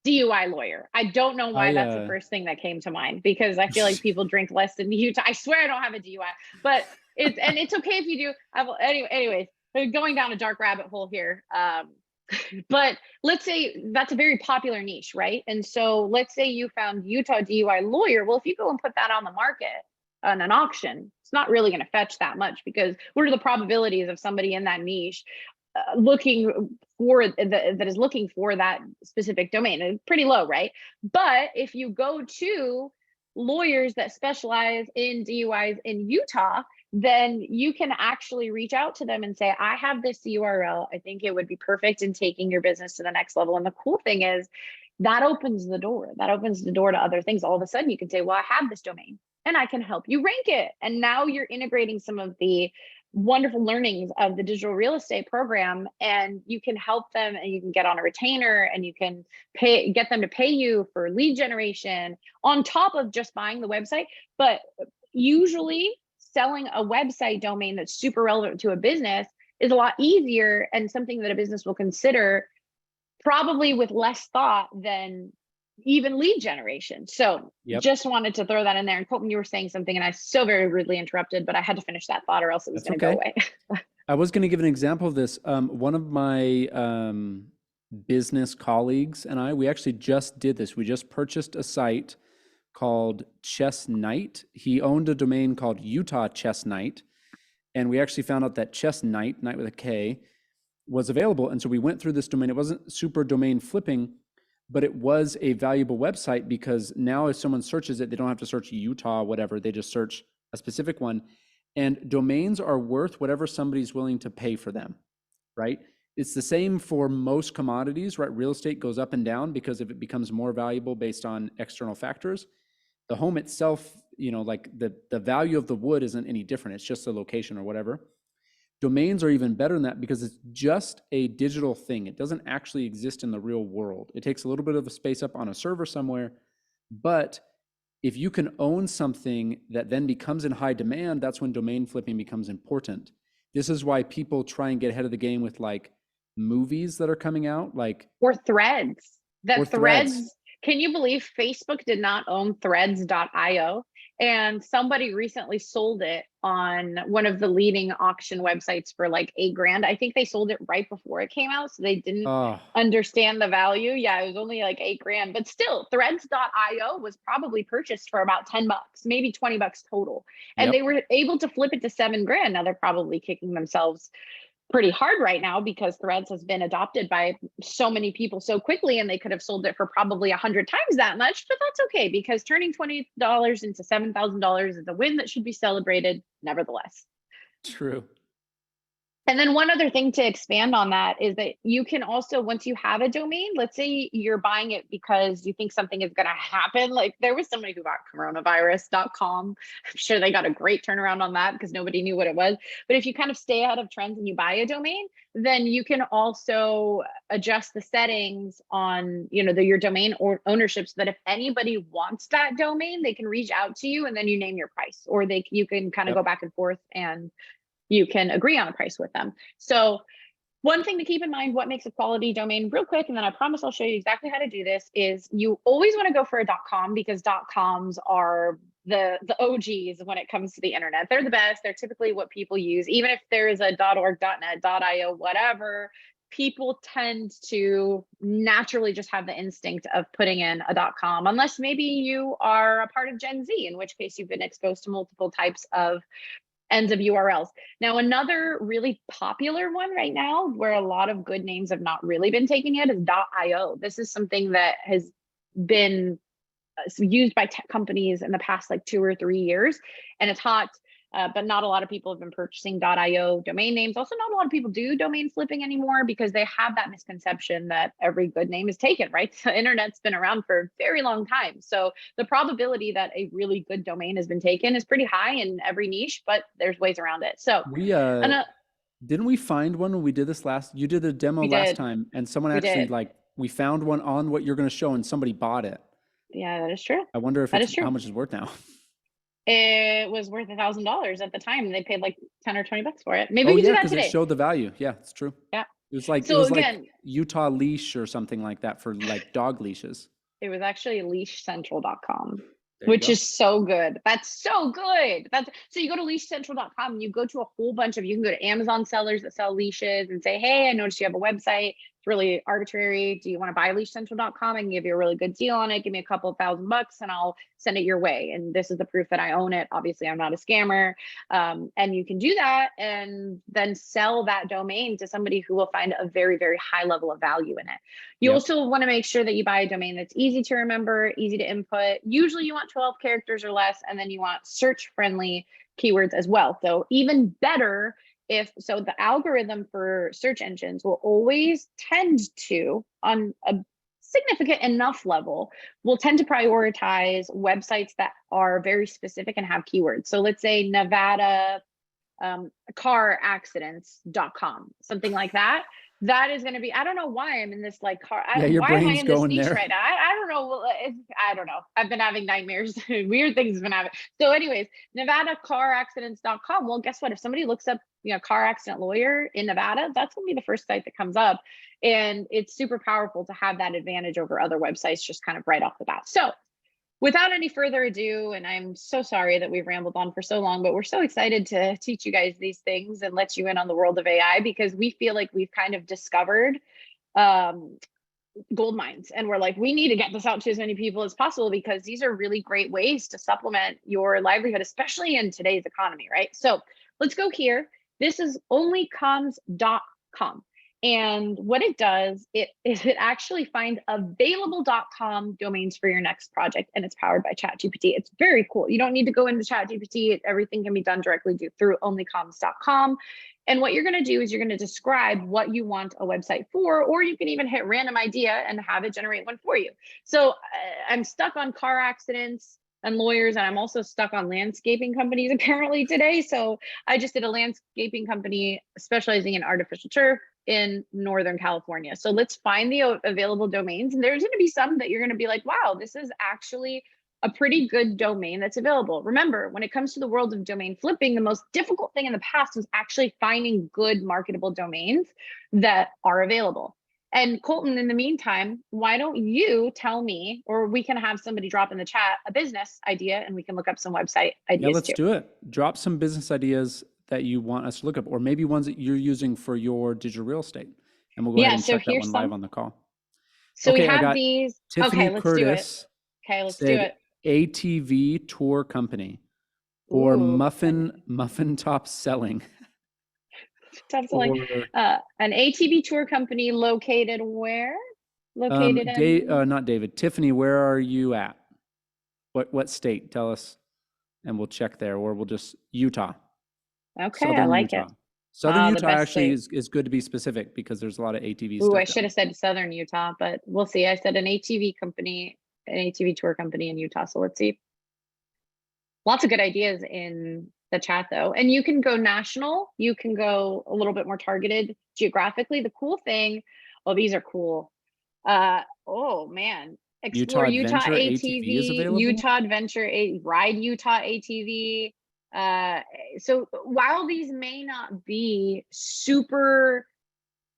DUI lawyer. I don't know why that's the first thing that came to mind, because I feel like people drink less than Utah. I swear I don't have a DUI, but it's okay if you do. Anyways, going down a dark rabbit hole here. But let's say that's a very popular niche, right? And so let's say you found Utah DUI lawyer. Well, if you go and put that on the market on an auction, it's not really going to fetch that much, because what are the probabilities of somebody in that niche looking for that is looking for that specific domain? It's pretty low, right? But if you go to lawyers that specialize in DUIs in Utah, then you can actually reach out to them and say, I have this URL. I think it would be perfect in taking your business to the next level. And the cool thing is that opens the door. That opens the door to other things. All of a sudden you can say, well, I have this domain and I can help you rank it. And now you're integrating some of the wonderful learnings of the digital real estate program, and you can help them, and you can get on a retainer, and you can get them to pay you for lead generation on top of just buying the website. But usually selling a website domain that's super relevant to a business is a lot easier and something that a business will consider probably with less thought than even lead generation. So just wanted to throw that in there. And Colton, you were saying something and I so very rudely interrupted, but I had to finish that thought or else it was going to go away. I was going to give an example of this. One of my business colleagues and we actually just did this. We just purchased a site called Chess Night. He owned a domain called Utah Chess Night. And we actually found out that Chess Night, night with a K, was available. And so we went through this domain. It wasn't super domain flipping, but it was a valuable website, because now if someone searches it, they don't have to search Utah, whatever, they just search a specific one. And domains are worth whatever somebody's willing to pay for them, right? It's the same for most commodities, right? Real estate goes up and down because if it becomes more valuable based on external factors. The home itself, like the value of the wood isn't any different. It's just the location or whatever. Domains are even better than that because it's just a digital thing. It doesn't actually exist in the real world. It takes a little bit of a space up on a server somewhere, but if you can own something that then becomes in high demand, that's when domain flipping becomes important. This is why people try and get ahead of the game with like movies that are coming out, or threads. Threads. Can you believe Facebook did not own threads.io? And somebody recently sold it on one of the leading auction websites for like $8,000. I think they sold it right before it came out, so they didn't understand the value. Yeah, it was only like $8,000, but still, threads.io was probably purchased for about $10, maybe $20 total. And they were able to flip it to $7,000. Now they're probably kicking themselves pretty hard right now because Threads has been adopted by so many people so quickly, and they could have sold it for probably 100 times that much, but that's okay because turning $20 into $7,000 is a win that should be celebrated nevertheless. True. And then one other thing to expand on that is that you can also, once you have a domain, let's say you're buying it because you think something is going to happen. Like there was somebody who bought coronavirus.com. I'm sure they got a great turnaround on that because nobody knew what it was. But if you kind of stay ahead of trends and you buy a domain, then you can also adjust the settings on, your domain or ownership so that if anybody wants that domain, they can reach out to you and then you name your price, or you can kind of go back and forth and you can agree on a price with them. So one thing to keep in mind, what makes a quality domain, real quick, and then I promise I'll show you exactly how to do this, is you always want to go for a .com because .coms are the OGs when it comes to the internet. They're the best. They're typically what people use. Even if there is a .org, .net, .io, whatever, people tend to naturally just have the instinct of putting in a .com, unless maybe you are a part of Gen Z, in which case you've been exposed to multiple types of ends of URLs. Now, another really popular one right now, where a lot of good names have not really been taking it, is .io. This is something that has been used by tech companies in the past like 2 or 3 years, and it's hot. But not a lot of people have been purchasing .io domain names. Also, not a lot of people do domain flipping anymore because they have that misconception that every good name is taken, right? The internet's been around for a very long time. So the probability that a really good domain has been taken is pretty high in every niche, but there's ways around it. So We didn't we find one when we did this you did the demo We last did. time, and someone We actually did. we found one on what you're going to show and somebody bought it. Yeah, that is true. I wonder if That it's is true. how much it's worth now. It was worth $1,000 at the time. They paid like 10 or 20 bucks for it. Maybe we can do that because it today. showed the value. Yeah, it's true. Yeah. It was like So again, like Utah Leash or something like that for like dog leashes. it was actually leashcentral.com, There you which go. is so good. That's so good. So you go to leashcentral.com and you go to a whole bunch of, you can go to Amazon sellers that sell leashes and say, hey, I noticed you have a website. It's really arbitrary. Do you want to buy leashcentral.com? I can give you a really good deal on it. Give me a couple of $1,000 and I'll send it your way. And this is the proof that I own it. Obviously, I'm not a scammer. And you can do that and then sell that domain to somebody who will find a very, very high level of value in it. You also want to make sure that you buy a domain that's easy to remember, easy to input. Usually you want 12 characters or less, and then you want search-friendly keywords as well. So even better, so the algorithm for search engines will always tend to, on a significant enough level, will tend to prioritize websites that are very specific and have keywords. So let's say Nevada caraccidents.com, something like that. That is going to be, I don't know why I'm in this like car. Your why am I brain's in this going niche there. right now? I don't know. I don't know. I've been having nightmares. Weird things have been happening. So anyways, NevadaCarAccidents.com. Well, guess what? If somebody looks up, car accident lawyer in Nevada, that's going to be the first site that comes up. And it's super powerful to have that advantage over other websites just kind of right off the bat. So without any further ado, and I'm so sorry that we've rambled on for so long, but we're so excited to teach you guys these things and let you in on the world of AI because we feel like we've kind of discovered gold mines. And we're like, we need to get this out to as many people as possible because these are really great ways to supplement your livelihood, especially in today's economy, right? So let's go here. This is onlycoms.com. And what it does, it actually finds available.com domains for your next project, and it's powered by ChatGPT. It's very cool. You don't need to go into ChatGPT. Everything can be done directly through onlycoms.com. And what you're going to do is you're going to describe what you want a website for, or you can even hit random idea and have it generate one for you. So I'm stuck on car accidents and lawyers, and I'm also stuck on landscaping companies apparently today. So I just did a landscaping company specializing in artificial turf in Northern California. So let's find the available domains. And there's going to be some that you're going to be like, wow, this is actually a pretty good domain that's available. Remember, when it comes to the world of domain flipping, the most difficult thing in the past was actually finding good marketable domains that are available. And Colton, in the meantime, why don't you tell me, or we can have somebody drop in the chat a business idea and we can look up some website ideas. Yeah, let's do it. Drop some business ideas that you want us to look up, or maybe ones that you're using for your digital real estate. And we'll go ahead and check that one live on the call. So we have these. Tiffany let's Curtis. Do it. Okay, let's do it. ATV Tour Company or Ooh, muffin top selling. Sounds like Or an ATV tour company located where? Located in not David. Tiffany, where are you at? What state? Tell us, and we'll check there. Or we'll just Utah. okay, I Southern like Utah. it. Southern The Utah best actually state. is good to be specific because there's a lot of ATV Ooh, stuff I down should have said Southern Utah, but we'll see. I said an ATV company, an ATV tour company in Utah. So let's see. Lots of good ideas in the chat though. And you can go national, you can go a little bit more targeted geographically. The cool thing, oh, these are cool. Oh man, explore Utah Utah Adventure ATV is ATV, available? Utah Adventure, Ride Utah ATV. So while these may not be super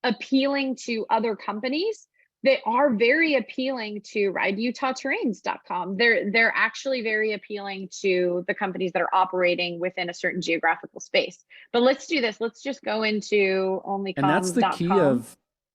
appealing to other companies, they are very appealing to rideutahterrains.com. They're actually very appealing to the companies that are operating within a certain geographical space. But let's do this. Let's just go into And that's the key onlycom.com.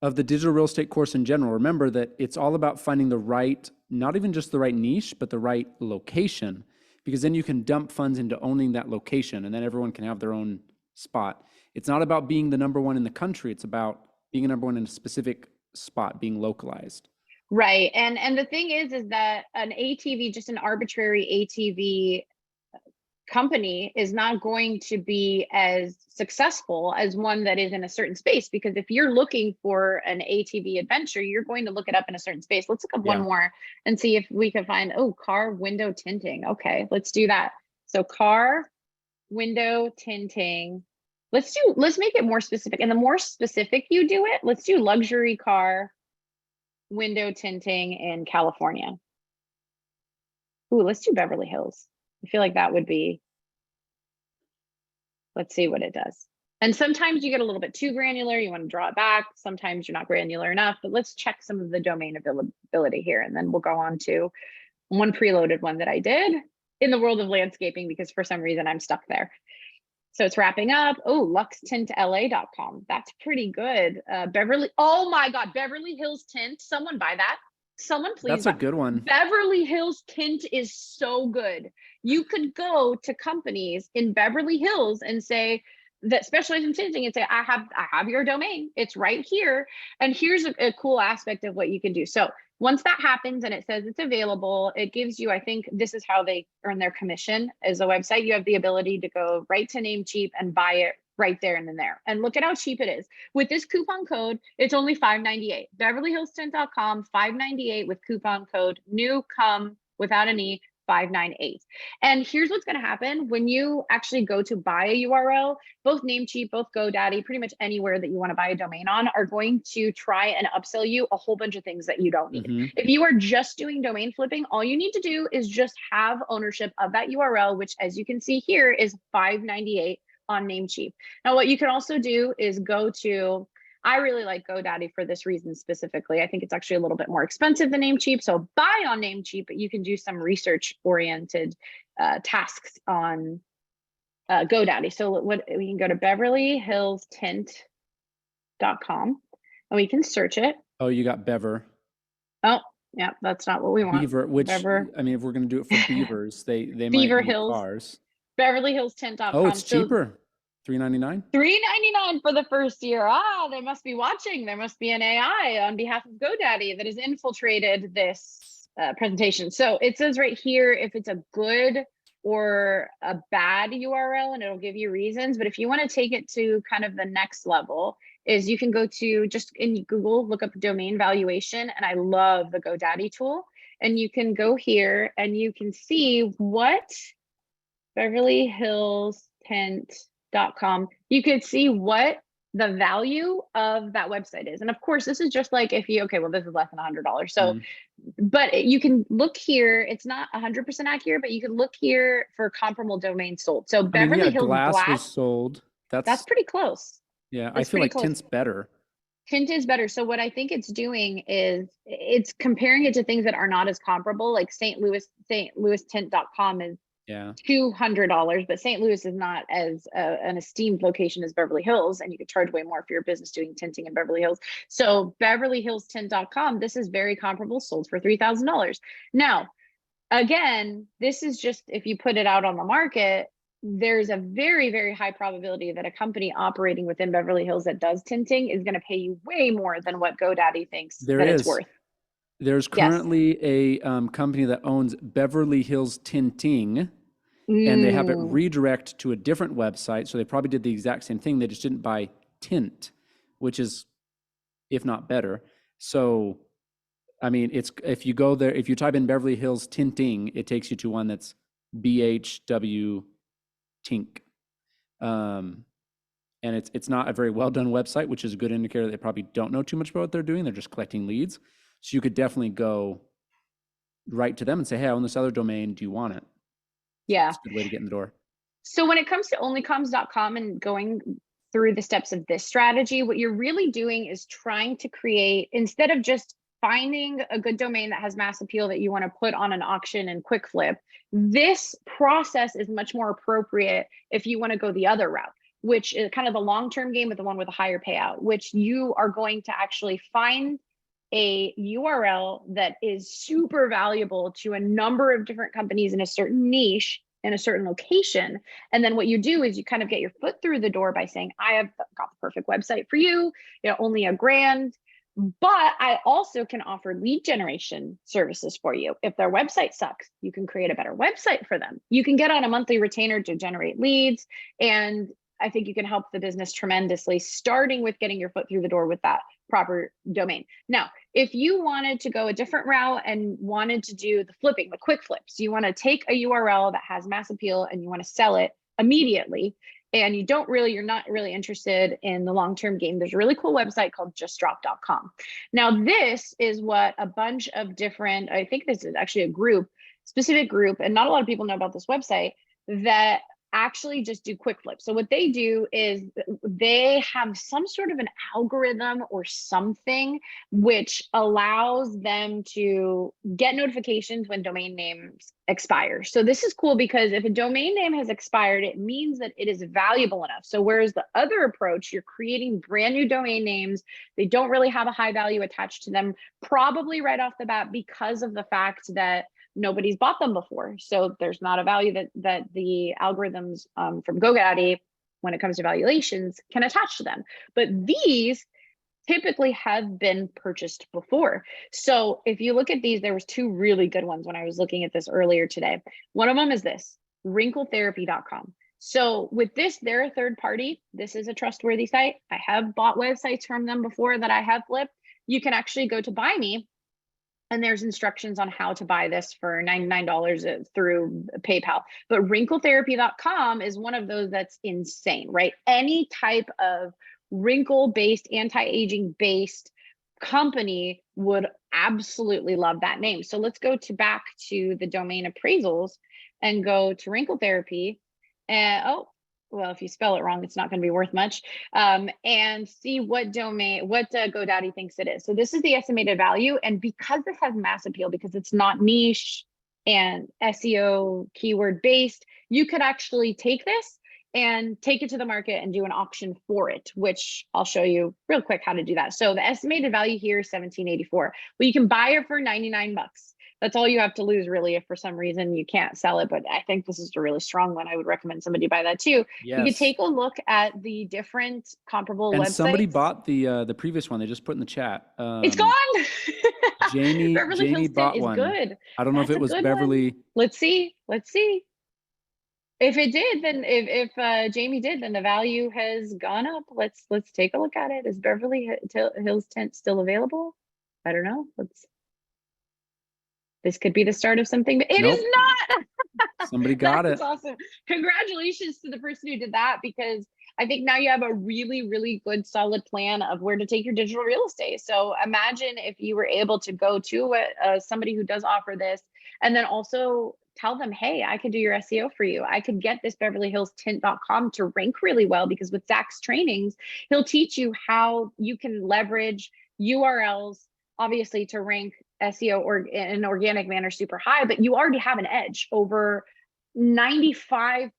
of the digital real estate course in general. Remember that it's all about finding the right, not even just the right niche, but the right location, because then you can dump funds into owning that location and then everyone can have their own spot. It's not about being the number one in the country. It's about being a number one in a specific spot, being localized. Right. And the thing is that an ATV, just an arbitrary ATV company, is not going to be as successful as one that is in a certain space, because if you're looking for an ATV adventure, you're going to look it up in a certain space. Let's look up one more and see if we can find, oh, car window tinting. Okay, let's do that. So car window tinting. Let's make it more specific. And the more specific you do it, let's do luxury car window tinting in California. Ooh, let's do Beverly Hills. I feel like that would be, let's see what it does. And sometimes you get a little bit too granular, you want to draw it back. Sometimes you're not granular enough, but let's check some of the domain availability here. And then we'll go on to one preloaded one that I did in the world of landscaping, because for some reason I'm stuck there. So it's wrapping up. Oh, luxtintla.com. That's pretty good. Oh my God, Beverly Hills Tint. Someone buy that. Someone please. That's a good one. Beverly Hills Tint is so good. You could go to companies in Beverly Hills and say, that specialize in tinting, and say, I have your domain. It's right here. And here's a cool aspect of what you can do. So once that happens and it says it's available, it gives you, I think this is how they earn their commission as a website. You have the ability to go right to Namecheap and buy it right there and then there. And look at how cheap it is. With this coupon code, it's only $5.98. BeverlyHillsTint.com, $5.98 with coupon code new come without an E, 598. And here's what's going to happen when you actually go to buy a URL. Both Namecheap, both GoDaddy, pretty much anywhere that you want to buy a domain on, are going to try and upsell you a whole bunch of things that you don't need. If you are just doing domain flipping, all you need to do is just have ownership of that URL, which, as you can see here, is $5.98 on Namecheap. Now, what you can also do is go to, I really like GoDaddy for this reason specifically. I think it's actually a little bit more expensive than Namecheap. So buy on Namecheap, but you can do some research-oriented tasks on GoDaddy. So we can go to BeverlyHillsTint.com and we can search it. Oh, you got Bever. Oh, yeah, that's not what we want. Beaver, which, Bever. I mean, if we're going to do it for beavers, they Beaver might need Hills. cars. BeverlyHillsTint.com. Oh, it's cheaper. $3.99. $3.99 for the first year. Ah, they must be watching. There must be an AI on behalf of GoDaddy that has infiltrated this presentation. So it says right here if it's a good or a bad URL, and it'll give you reasons. But if you want to take it to kind of the next level, is you can go to, just in Google, look up domain valuation. And I love the GoDaddy tool. And you can go here and you can see what BeverlyHillsTint.com, you could see what the value of that website is. And of course, this is just like if you, okay, well, this is less than $100. So, but you can look here. It's not 100% accurate, but you can look here for comparable domains sold. So Beverly Hills Glass was sold. That's pretty close. Yeah, That's I feel like close. Tint's better. Tint is better. So what I think it's doing is it's comparing it to things that are not as comparable, like St. Louis Tint.com is $200, but St. Louis is not as an esteemed location as Beverly Hills, and you could charge way more for your business doing tinting in Beverly Hills. So BeverlyHillsTint.com, this is very comparable, sold for $3,000. Now, again, this is just if you put it out on the market, there's a very, very high probability that a company operating within Beverly Hills that does tinting is going to pay you way more than what GoDaddy thinks There that it's is. worth. There's Yes. currently a company that owns Beverly Hills Tinting, and they have it redirect to a different website. So they probably did the exact same thing. They just didn't buy tint, which is, if not better. So, I mean, it's, if you go there, if you type in Beverly Hills Tinting, it takes you to one that's BHW Tink. And it's not a very well done website, which is a good indicator that they probably don't know too much about what they're doing. They're just collecting leads. So you could definitely go right to them and say, hey, I own this other domain. Do you want it? Yeah. It's a good way to get in the door. So when it comes to onlycoms.com and going through the steps of this strategy, what you're really doing is trying to create, instead of just finding a good domain that has mass appeal that you want to put on an auction and quick flip, this process is much more appropriate if you want to go the other route, which is kind of the long-term game, but the one with a higher payout, which you are going to actually find a URL that is super valuable to a number of different companies in a certain niche in a certain location. And then what you do is you kind of get your foot through the door by saying, I have got the perfect website for you, only $1,000. But I also can offer lead generation services for you. If their website sucks, you can create a better website for them. You can get on a monthly retainer to generate leads. And I think you can help the business tremendously, starting with getting your foot through the door with that proper domain. Now, if you wanted to go a different route and wanted to do the flipping, the quick flips, you want to take a URL that has mass appeal and you want to sell it immediately, and you're not really interested in the long-term game, there's a really cool website called justdrop.com. Now, this is what a bunch of different, I think this is actually a specific group, and not a lot of people know about this website, that actually just do quick flips. So what they do is they have some sort of an algorithm or something which allows them to get notifications when domain names expire. So this is cool because if a domain name has expired, it means that it is valuable enough. So whereas the other approach, you're creating brand new domain names, they don't really have a high value attached to them, probably right off the bat because of the fact that nobody's bought them before. So there's not a value that the algorithms from GoDaddy, when it comes to valuations, can attach to them. But these typically have been purchased before. So if you look at these, there was two really good ones when I was looking at this earlier today. One of them is this, wrinkletherapy.com. So with this, they're a third party. This is a trustworthy site. I have bought websites from them before that I have flipped. You can actually go to buy me, and there's instructions on how to buy this for $99 through PayPal. But wrinkletherapy.com is one of those that's insane, right? Any type of wrinkle-based, anti-aging based company would absolutely love that name. So let's go back to the domain appraisals and go to Wrinkle Therapy. And well, if you spell it wrong, it's not going to be worth much. And see what GoDaddy thinks it is. So this is the estimated value. And because this has mass appeal, because it's not niche and SEO keyword based, you could actually take this and take it to the market and do an auction for it, which I'll show you real quick how to do that. So the estimated value here is $17.84. Well, you can buy it for $99. That's all you have to lose, really, if for some reason you can't sell it. But I think this is a really strong one. I would recommend somebody buy that too. Yes. You could take a look at the different comparable websites. Somebody bought the previous one. They just put in the chat. It's gone. Jamie bought one. Good. I don't know if it was Beverly. One. Let's see. If it did, then if Jamie did, then the value has gone up. Let's take a look at it. Is Beverly Hills Tent still available? I don't know. This could be the start of something, but it is not. Somebody got it. That's awesome. Congratulations to the person who did that, because I think now you have a really, really good, solid plan of where to take your digital real estate. So imagine if you were able to go to somebody who does offer this, and then also tell them, hey, I could do your SEO for you. I could get this BeverlyHillsTint.com to rank really well, because with Zach's trainings, he'll teach you how you can leverage URLs, obviously, to rank SEO or in an organic manner super high, but you already have an edge over 95%.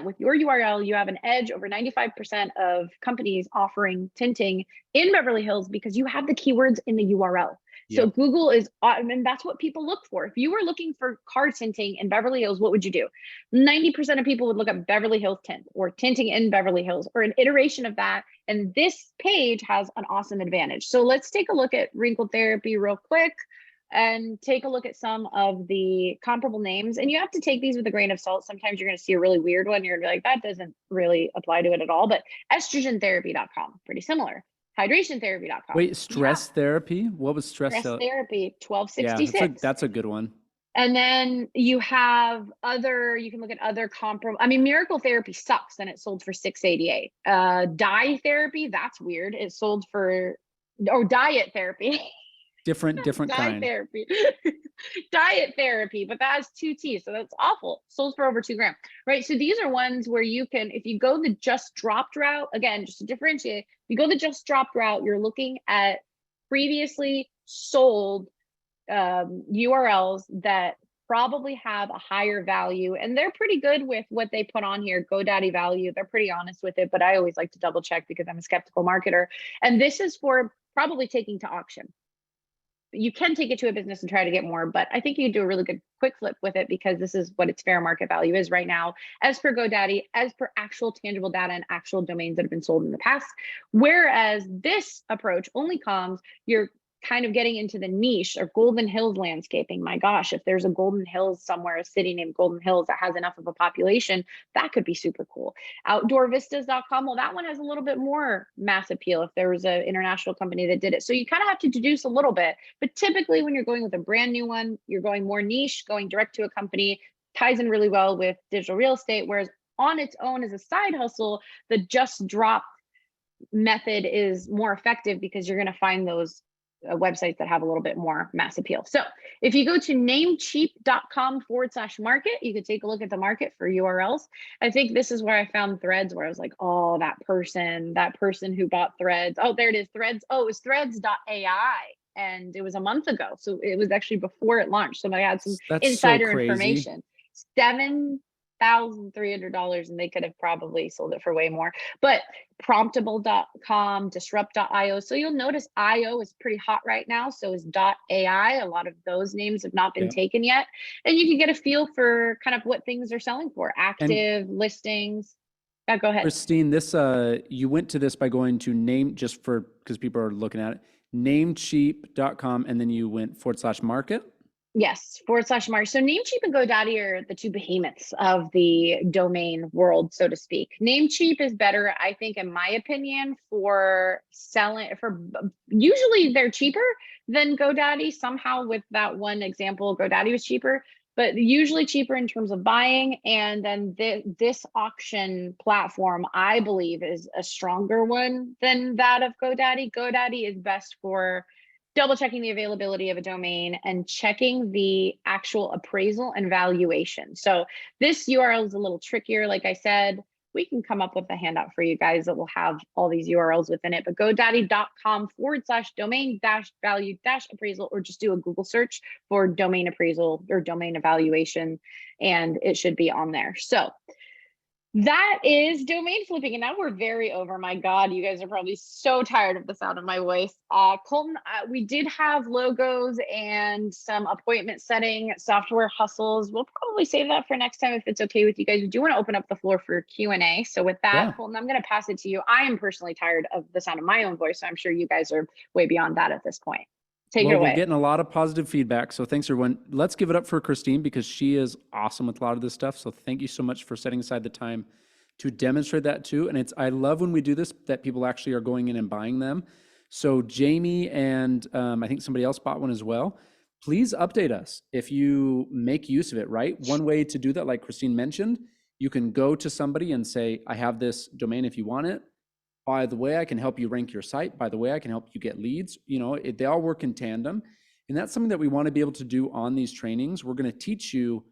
With your URL, you have an edge over 95% of companies offering tinting in Beverly Hills because you have the keywords in the URL. So Yep. Google is, and that's what people look for. If you were looking for car tinting in Beverly Hills, what would you do? 90% of people would look up Beverly Hills tint or tinting in Beverly Hills or an iteration of that. And this page has an awesome advantage. So let's take a look at wrinkle therapy real quick and take a look at some of the comparable names. And you have to take these with a grain of salt. Sometimes you're going to see a really weird one. You're going to be like, that doesn't really apply to it at all. But estrogentherapy.com, pretty similar. Hydrationtherapy.com. Wait, stress therapy? What was stress? Stress therapy, Yeah, 1266. that's a good one. And then you have other, you can look at other comparable. I mean, Miracle Therapy sucks and it sold for $688. Dye Therapy, that's weird. It sold for, or Diet Therapy. Different Diet kind. Therapy. Diet Therapy, but that has 2 T's, so that's awful. Sold for over $2,000, right? So these are ones where you can, if you go the just dropped route, again, just to differentiate, if you go the just dropped route, you're looking at previously sold URLs that probably have a higher value, and they're pretty good with what they put on here. GoDaddy value, they're pretty honest with it, but I always like to double check because I'm a skeptical marketer. And this is for probably taking to auction. You can take it to a business and try to get more, but I think you do a really good quick flip with it because this is what its fair market value is right now, as per GoDaddy, as per actual tangible data and actual domains that have been sold in the past. Whereas this approach only comes, you're kind of getting into the niche or Golden Hills landscaping. My gosh, if there's a Golden Hills somewhere, a city named Golden Hills that has enough of a population, that could be super cool. Outdoorvistas.com, well, that one has a little bit more mass appeal if there was an international company that did it. So you kind of have to deduce a little bit, but typically when you're going with a brand new one, you're going more niche, going direct to a company, ties in really well with digital real estate, whereas on its own as a side hustle, the just drop method is more effective because you're going to find those websites that have a little bit more mass appeal. So if you go to namecheap.com/market, you could take a look at the market for URLs. I think this is where I found Threads, where I was like, oh, that person who bought Threads. Oh, there it is, Threads. Oh, it was threads.ai. And it was a month ago. So it was actually before it launched. Somebody had some insider information. $7,300, and they could have probably sold it for way more. But promptable.com, disrupt.io. So you'll notice IO is pretty hot right now. So is .ai. A lot of those names have not been taken yet. And you can get a feel for kind of what things are selling for, active listings. Yeah, go ahead. Christine, this you went to this by going to name, just for, because people are looking at it, namecheap.com, and then you went /market. Yes, /market. So Namecheap and GoDaddy are the two behemoths of the domain world, so to speak. Namecheap is better, I think, in my opinion, for selling, usually they're cheaper than GoDaddy. Somehow with that one example, GoDaddy was cheaper, but usually cheaper in terms of buying. And then this auction platform, I believe, is a stronger one than that of GoDaddy. GoDaddy is best for double checking the availability of a domain and checking the actual appraisal and valuation. So this URL is a little trickier. Like I said, we can come up with a handout for you guys that will have all these URLs within it, but godaddy.com/domain-value-appraisal, or just do a Google search for domain appraisal or domain evaluation, and it should be on there. So that is domain flipping, and now we're very over. My God, you guys are probably so tired of the sound of my voice. Colton, we did have logos and some appointment setting software hustles. We'll probably save that for next time if it's okay with you guys. We do want to open up the floor for Q&A. So with that, Colton, I'm going to pass it to you. I am personally tired of the sound of my own voice, so I'm sure you guys are way beyond that at this point. Take it away. We're getting a lot of positive feedback, so thanks everyone. Let's give it up for Christine because she is awesome with a lot of this stuff. So thank you so much for setting aside the time to demonstrate that too. And I love when we do this, that people actually are going in and buying them. So Jamie and I think somebody else bought one as well. Please update us if you make use of it, right? One way to do that, like Christine mentioned, you can go to somebody and say, I have this domain if you want it. By the way, I can help you rank your site. By the way, I can help you get leads. You know, they all work in tandem. And that's something that we want to be able to do on these trainings. We're going to teach you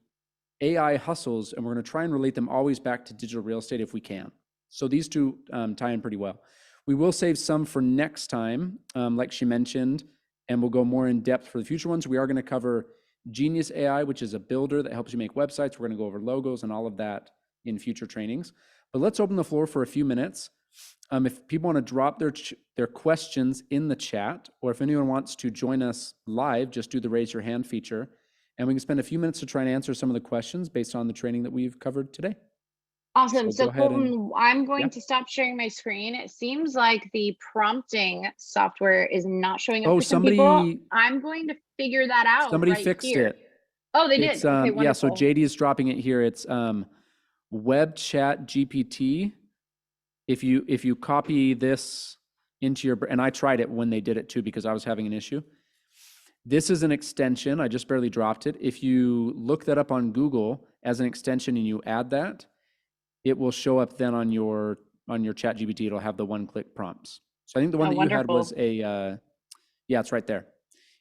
AI hustles, and we're going to try and relate them always back to digital real estate if we can. So these two tie in pretty well. We will save some for next time, like she mentioned, and we'll go more in depth for the future ones. We are going to cover Genius AI, which is a builder that helps you make websites. We're going to go over logos and all of that in future trainings. But let's open the floor for a few minutes. If people want to drop their questions in the chat, or if anyone wants to join us live, just do the raise your hand feature, and we can spend a few minutes to try and answer some of the questions based on the training that we've covered today. Awesome. So So go ahead and Colton, I'm going yeah. to stop sharing my screen. It seems like the prompting software is not showing up Oh, for some people. somebody I'm going to figure that out right fixed here. it. Oh, they It's did. Okay, yeah. So wonderful. JD is dropping it here. It's web chat GPT. If you copy this into your, and I tried it when they did it too because I was having an issue. This is an extension. I just barely dropped it. If you look that up on Google as an extension and you add that, it will show up then on your chat GPT. It'll have the one-click prompts. So I think the one Oh, that you had was wonderful. yeah, it's right there.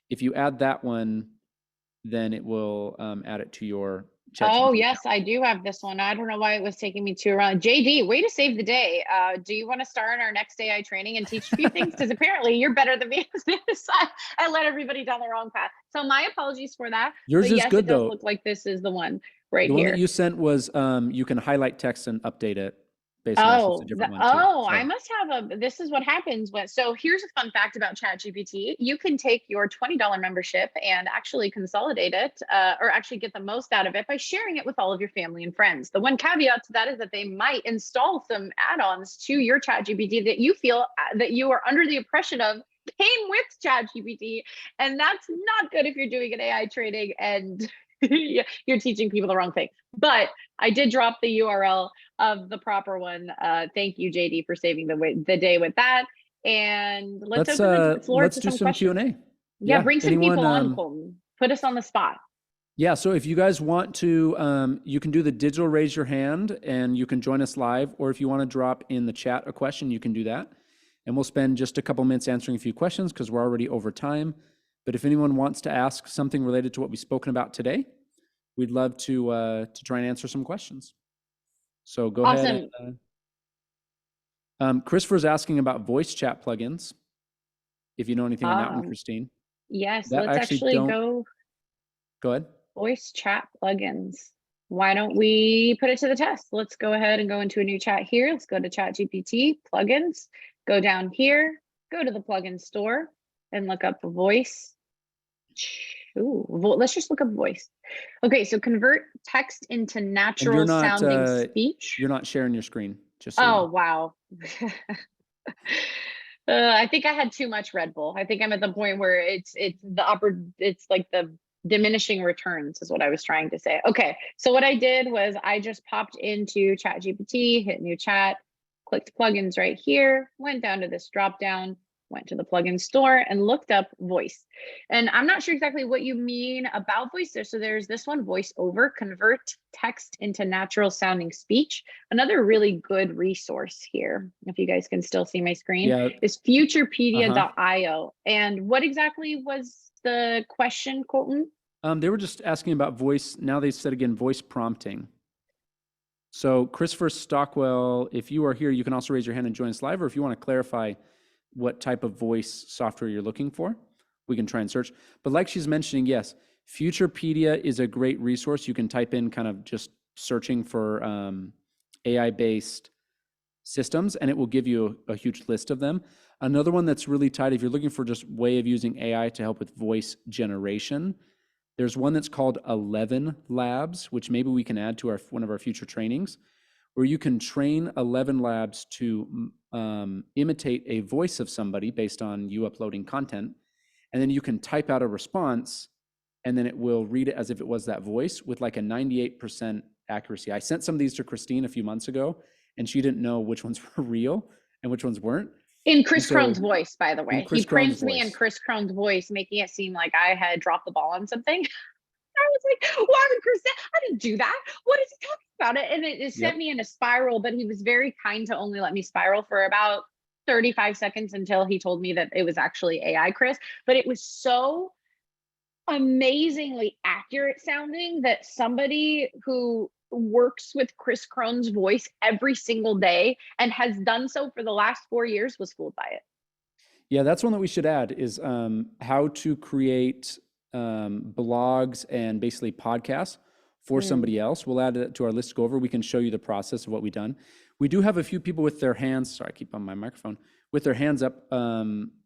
If you add that one, then it will add it to your chat Oh, GPT yes, account. I do have this one. I don't know why it was taking me too long. JD, way to save the day. Do you want to start in our next AI training and teach a few things? Because apparently you're better than me at this. I led everybody down the wrong path. So my apologies for that. Yours But is yes, good it does though. look like this is the one right The one that here. you sent was you can highlight text and update it based on that. So it's a different one too. I must have this is what happens when, so here's a fun fact about ChatGPT. You can take your $20 membership and actually consolidate it, or actually get the most out of it by sharing it with all of your family and friends. The one caveat to that is that they might install some add-ons to your ChatGPT that you feel that you are under the impression of came with ChatGPT. And that's not good if you're doing an AI training and you're teaching people the wrong thing. But I did drop the URL of the proper one. Thank you, JD, for saving the day with that. And let's open the floor to do some questions. Q&A. Yeah, bring some Anyone, people on, Colton. Put us on the spot. Yeah, so if you guys want to, you can do the digital raise your hand and you can join us live, or if you want to drop in the chat a question, you can do that. And we'll spend just a couple minutes answering a few questions because we're already over time. But if anyone wants to ask something related to what we've spoken about today, we'd love to try and answer some questions. So go ahead. And, Christopher's asking about voice chat plugins. If you know anything on that one, Christine. Yes, That let's actually go ahead. Voice chat plugins. Why don't we put it to the test? Let's go ahead and go into a new chat here. Let's go to ChatGPT plugins, go down here, go to the plugin store and look up voice. Ooh, let's just look up voice. Okay, so convert text into natural sounding speech. You're not sharing your screen. Just so oh, wow. I think I had too much Red Bull. I think I'm at the point where it's like the diminishing returns is what I was trying to say. Okay, so what I did was I just popped into ChatGPT, hit new chat, clicked plugins right here, went down to this drop down, went to the plugin store and looked up voice. And I'm not sure exactly what you mean about voice there. So there's this one, voiceover, convert text into natural sounding speech. Another really good resource here, if you guys can still see my screen, is futurepedia.io. And what exactly was the question, Colton? They were just asking about voice. Now they said again, voice prompting. So Christopher Stockwell, if you are here, you can also raise your hand and join us live, or if you want to clarify what type of voice software you're looking for, we can try and search. But like she's mentioning, yes, Futurepedia is a great resource. You can type in kind of just searching for AI-based systems, and it will give you a huge list of them. Another one that's really tight, if you're looking for just way of using AI to help with voice generation, there's one that's called 11 Labs, which maybe we can add to one of our future trainings, where you can train 11 labs to imitate a voice of somebody based on you uploading content. And then you can type out a response and then it will read it as if it was that voice with like a 98% accuracy. I sent some of these to Christine a few months ago and she didn't know which ones were real and which ones weren't. In Chris Crone's voice, by the way. He praised me in Chris Crone's voice, making it seem like I had dropped the ball on something. I was like, 100%, I didn't do that. What is he talking about? It? And it sent me in a spiral, but he was very kind to only let me spiral for about 35 seconds until he told me that it was actually AI Chris. But it was so amazingly accurate sounding that somebody who works with Chris Crone's voice every single day and has done so for the last 4 years was fooled by it. Yeah, that's one that we should add is how to create blogs and basically podcasts for somebody else. We'll add it to our list to go over. We can show you the process of what we've done. We do have a few people with their hands, sorry, I keep on my microphone, with their hands up.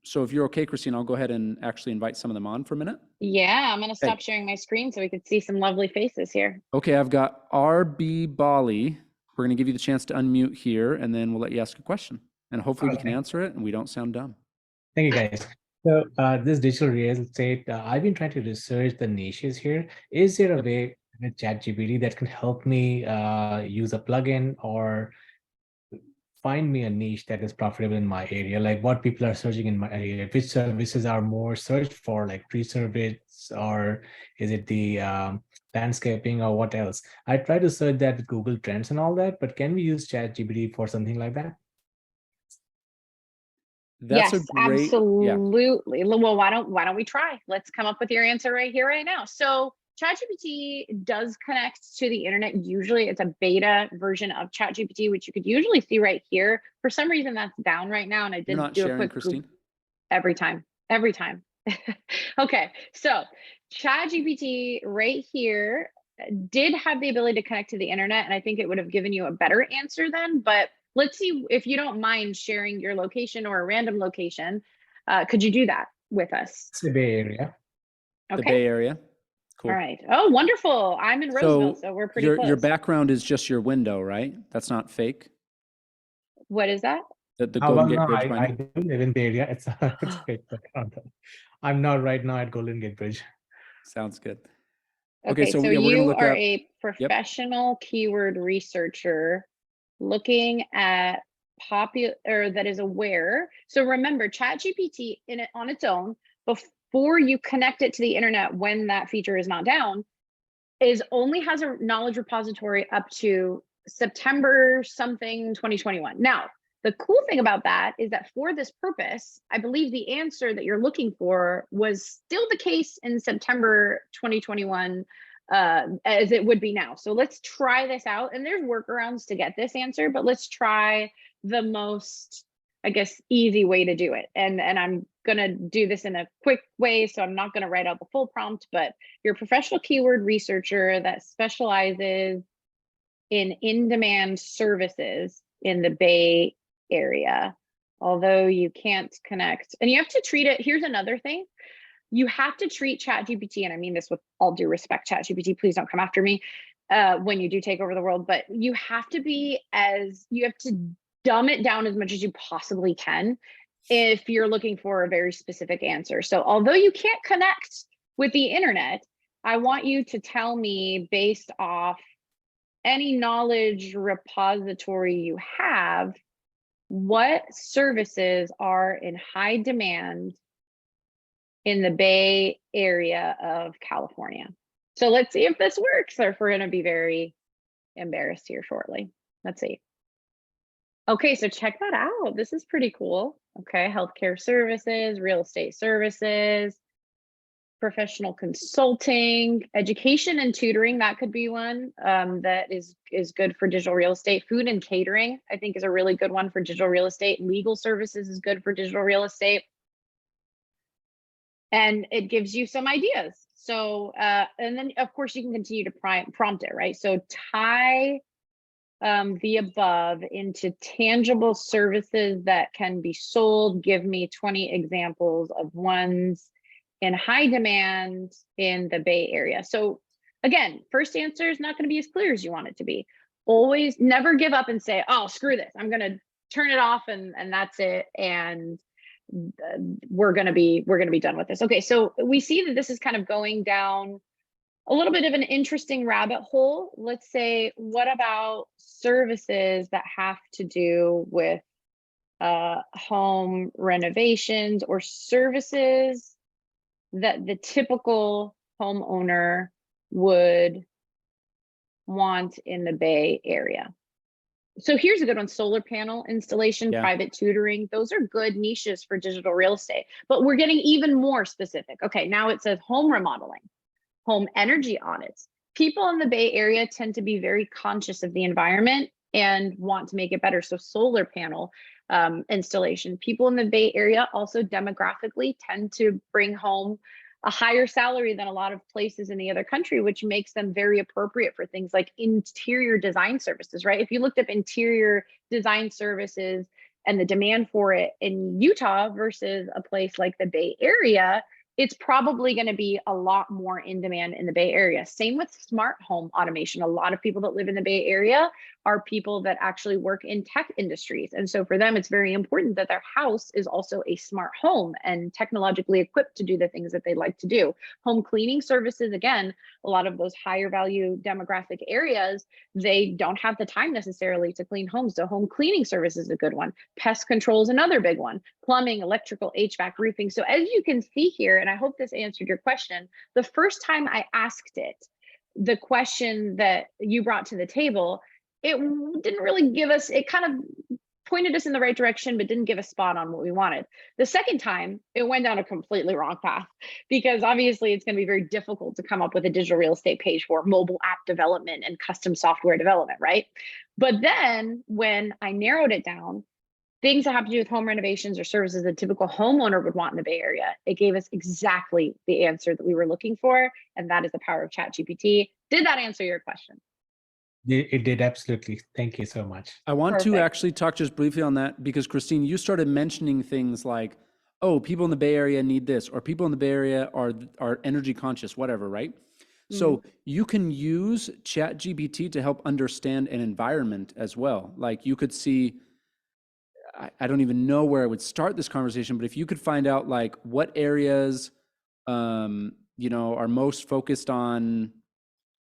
So if you're okay, Christine, I'll go ahead and actually invite some of them on for a minute. Yeah, I'm gonna stop sharing my screen so we can see some lovely faces here. Okay, I've got RB Bali. We're gonna give you the chance to unmute here, and then we'll let you ask a question. And hopefully we can answer it and we don't sound dumb. Thank you, guys. So this digital real estate, I've been trying to research the niches here. Is there a way with ChatGPT that can help me use a plugin or find me a niche that is profitable in my area? Like what people are searching in my area, which services are more searched for, like pre-service, or is it the landscaping, or what else? I try to search that with Google Trends and all that, but can we use ChatGPT for something like that? That's yes, a great, absolutely. Yeah. Well, why don't we try? Let's come up with your answer right here, right now. So ChatGPT does connect to the internet. Usually it's a beta version of ChatGPT, which you could usually see right here. For some reason that's down right now. And I did do a quick Christine? Every time. Okay, so ChatGPT right here did have the ability to connect to the internet, and I think it would have given you a better answer then, but let's see if you don't mind sharing your location or a random location. Could you do that with us? It's the Bay Area. Okay. The Bay Area. Cool. All right. Oh, wonderful. I'm in Roseville, so we're pretty close. Your background is just your window, right? That's not fake? What is that? The Golden Gate Bridge. I do live in Bay Area. It's fake background. I'm not right now at Golden Gate Bridge. Sounds good. Okay, so you are a professional keyword researcher looking at popular, that is aware. So remember, ChatGPT on its own, before you connect it to the internet, when that feature is not down, only has a knowledge repository up to September something 2021. Now, the cool thing about that is that for this purpose, I believe the answer that you're looking for was still the case in September 2021 as it would be now. So let's try this out. And there's workarounds to get this answer, but let's try the most, I guess, easy way to do it. And I'm gonna do this in a quick way, so I'm not gonna write out the full prompt, but you're a professional keyword researcher that specializes in in-demand services in the Bay Area, although you can't connect. And you have to treat it, here's another thing. You have to treat ChatGPT, and I mean this with all due respect, ChatGPT, please don't come after me when you do take over the world, but you have to dumb it down as much as you possibly can if you're looking for a very specific answer. So although you can't connect with the internet, I want you to tell me, based off any knowledge repository you have, what services are in high demand in the Bay Area of California. So let's see if this works, or if we're going to be very embarrassed here shortly. Let's see. Okay, so check that out. This is pretty cool. Okay, healthcare services, real estate services, professional consulting, education and tutoring. That could be one that is good for digital real estate. Food and catering, I think, is a really good one for digital real estate. Legal services is good for digital real estate. And it gives you some ideas. So, and then of course you can continue to prompt it, right? So tie the above into tangible services that can be sold. Give me 20 examples of ones in high demand in the Bay Area. So again, first answer is not going to be as clear as you want it to be. Always never give up and say, oh, screw this, I'm going to turn it off and that's it. And we're going to be done with this. Okay, so we see that this is kind of going down a little bit of an interesting rabbit hole. Let's say, what about services that have to do with home renovations, or services that the typical homeowner would want in the Bay Area? So here's a good one: solar panel installation, private tutoring. Those are good niches for digital real estate, but we're getting even more specific. Okay, now it says home remodeling, home energy audits. People in the Bay Area tend to be very conscious of the environment and want to make it better. So solar panel installation. People in the Bay Area also demographically tend to bring home a higher salary than a lot of places in the other country, which makes them very appropriate for things like interior design services, right? If you looked up interior design services and the demand for it in Utah versus a place like the Bay Area, it's probably going to be a lot more in demand in the Bay Area. Same with smart home automation. A lot of people that live in the Bay Area are people that actually work in tech industries. And so for them, it's very important that their house is also a smart home and technologically equipped to do the things that they like to do. Home cleaning services, again, a lot of those higher value demographic areas, they don't have the time necessarily to clean homes. So home cleaning service is a good one. Pest control is another big one. Plumbing, electrical, HVAC, roofing. So as you can see here, and I hope this answered your question, the first time I asked it, the question that you brought to the table, it didn't really give us, it kind of pointed us in the right direction, but didn't give a spot on what we wanted. The second time, it went down a completely wrong path, because obviously it's going to be very difficult to come up with a digital real estate page for mobile app development and custom software development, right? But then when I narrowed it down, things that have to do with home renovations or services a typical homeowner would want in the Bay Area, it gave us exactly the answer that we were looking for. And that is the power of ChatGPT. Did that answer your question? It did, absolutely. Thank you so much. I want to Perfect. actually talk just briefly on that, because Christine, you started mentioning things like, oh, people in the Bay Area need this, or people in the Bay Area are energy conscious, whatever, right? So you can use ChatGPT to help understand an environment as well. Like you could see, I don't even know where I would start this conversation, but if you could find out like what areas, you know, are most focused on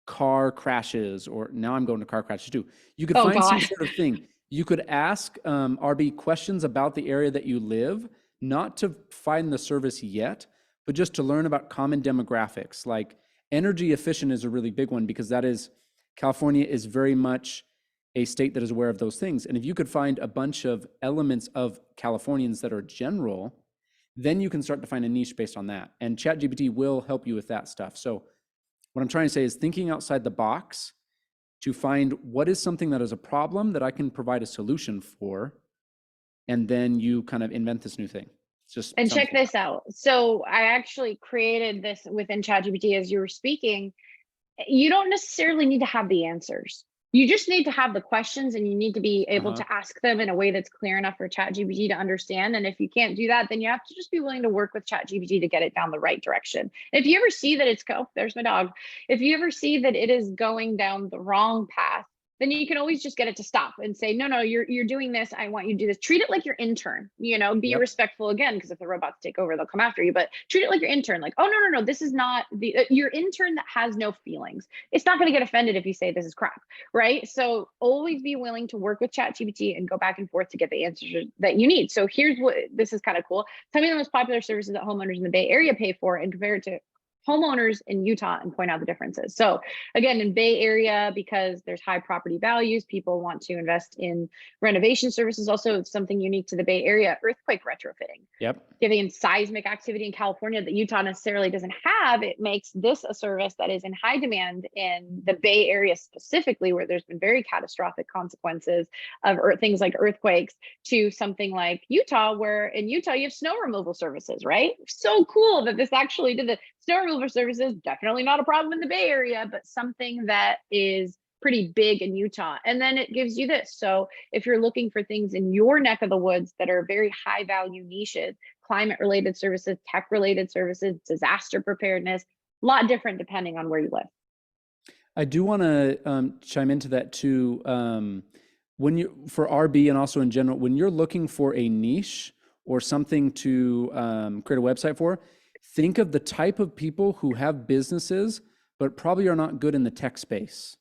car crashes, or now I'm going to car crashes too. You could Oh, find some God. sort of thing. You could ask RB questions about the area that you live, not to find the service yet, but just to learn about common demographics. Like energy efficient is a really big one, because that is, California is very much a state that is aware of those things. And if you could find a bunch of elements of Californians that are general, then you can start to find a niche based on that. And ChatGPT will help you with that stuff. So what I'm trying to say is thinking outside the box to find what is something that is a problem that I can provide a solution for, and then you kind of invent this new thing. It's just And check something. this out. So I actually created this within ChatGPT as you were speaking. You don't necessarily need to have the answers. You just need to have the questions, and you need to be able to ask them in a way that's clear enough for ChatGPT to understand. And if you can't do that, then you have to just be willing to work with ChatGPT to get it down the right direction. If you ever see that it's there's my dog. If you ever see that it is going down the wrong path, then you can always just get it to stop and say, no, you're doing this. I want you to do this. Treat it like your intern, be Yep. respectful, again, because if the robots take over, they'll come after you, but treat it like your intern. Like, oh, no, this is not your intern that has no feelings. It's not going to get offended if you say this is crap, right? So always be willing to work with ChatGPT and go back and forth to get the answers that you need. So here's what, this is kind of cool. Tell me the most popular services that homeowners in the Bay Area pay for and compare it to homeowners in Utah and point out the differences. So again, in Bay Area, because there's high property values, people want to invest in renovation services. Also, something unique to the Bay Area, earthquake retrofitting. Yep. Given seismic activity in California that Utah necessarily doesn't have, it makes this a service that is in high demand in the Bay Area specifically, where there's been very catastrophic consequences of things like earthquakes, to something like Utah, where in Utah you have snow removal services, right? So cool that this actually did the snow removal services. Definitely not a problem in the Bay Area, but something that is pretty big in Utah. And then it gives you this. So if you're looking for things in your neck of the woods that are very high value niches, climate related services, tech related services, disaster preparedness, a lot different depending on where you live. I do want to chime into that too. When you, for RB and also in general, when you're looking for a niche or something to create a website for, think of the type of people who have businesses, but probably are not good in the tech space,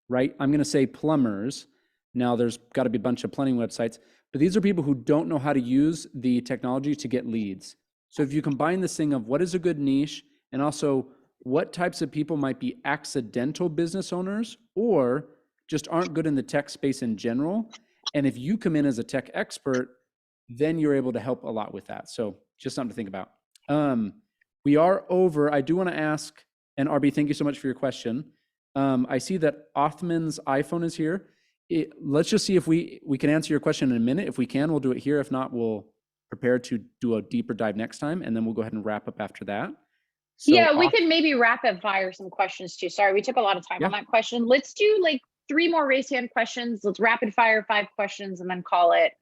right? I'm going to say plumbers. Now there's got to be a bunch of plumbing websites, but these are people who don't know how to use the technology to get leads. So if you combine this thing of what is a good niche, and also what types of people might be accidental business owners or just aren't good in the tech space in general, and if you come in as a tech expert, then you're able to help a lot with that. So just something to think about. We are over. I do want to ask, and RB, thank you so much for your question. I see that Othman's iPhone is here. Let's just see if we can answer your question in a minute. If we can, we'll do it here. If not, we'll prepare to do a deeper dive next time, and then we'll go ahead and wrap up after that. So Yeah, we can maybe rapid fire some questions too. Sorry, we took a lot of time on Yeah. that question. Let's do like 3 more raise hand questions. Let's rapid fire 5 questions and then call it.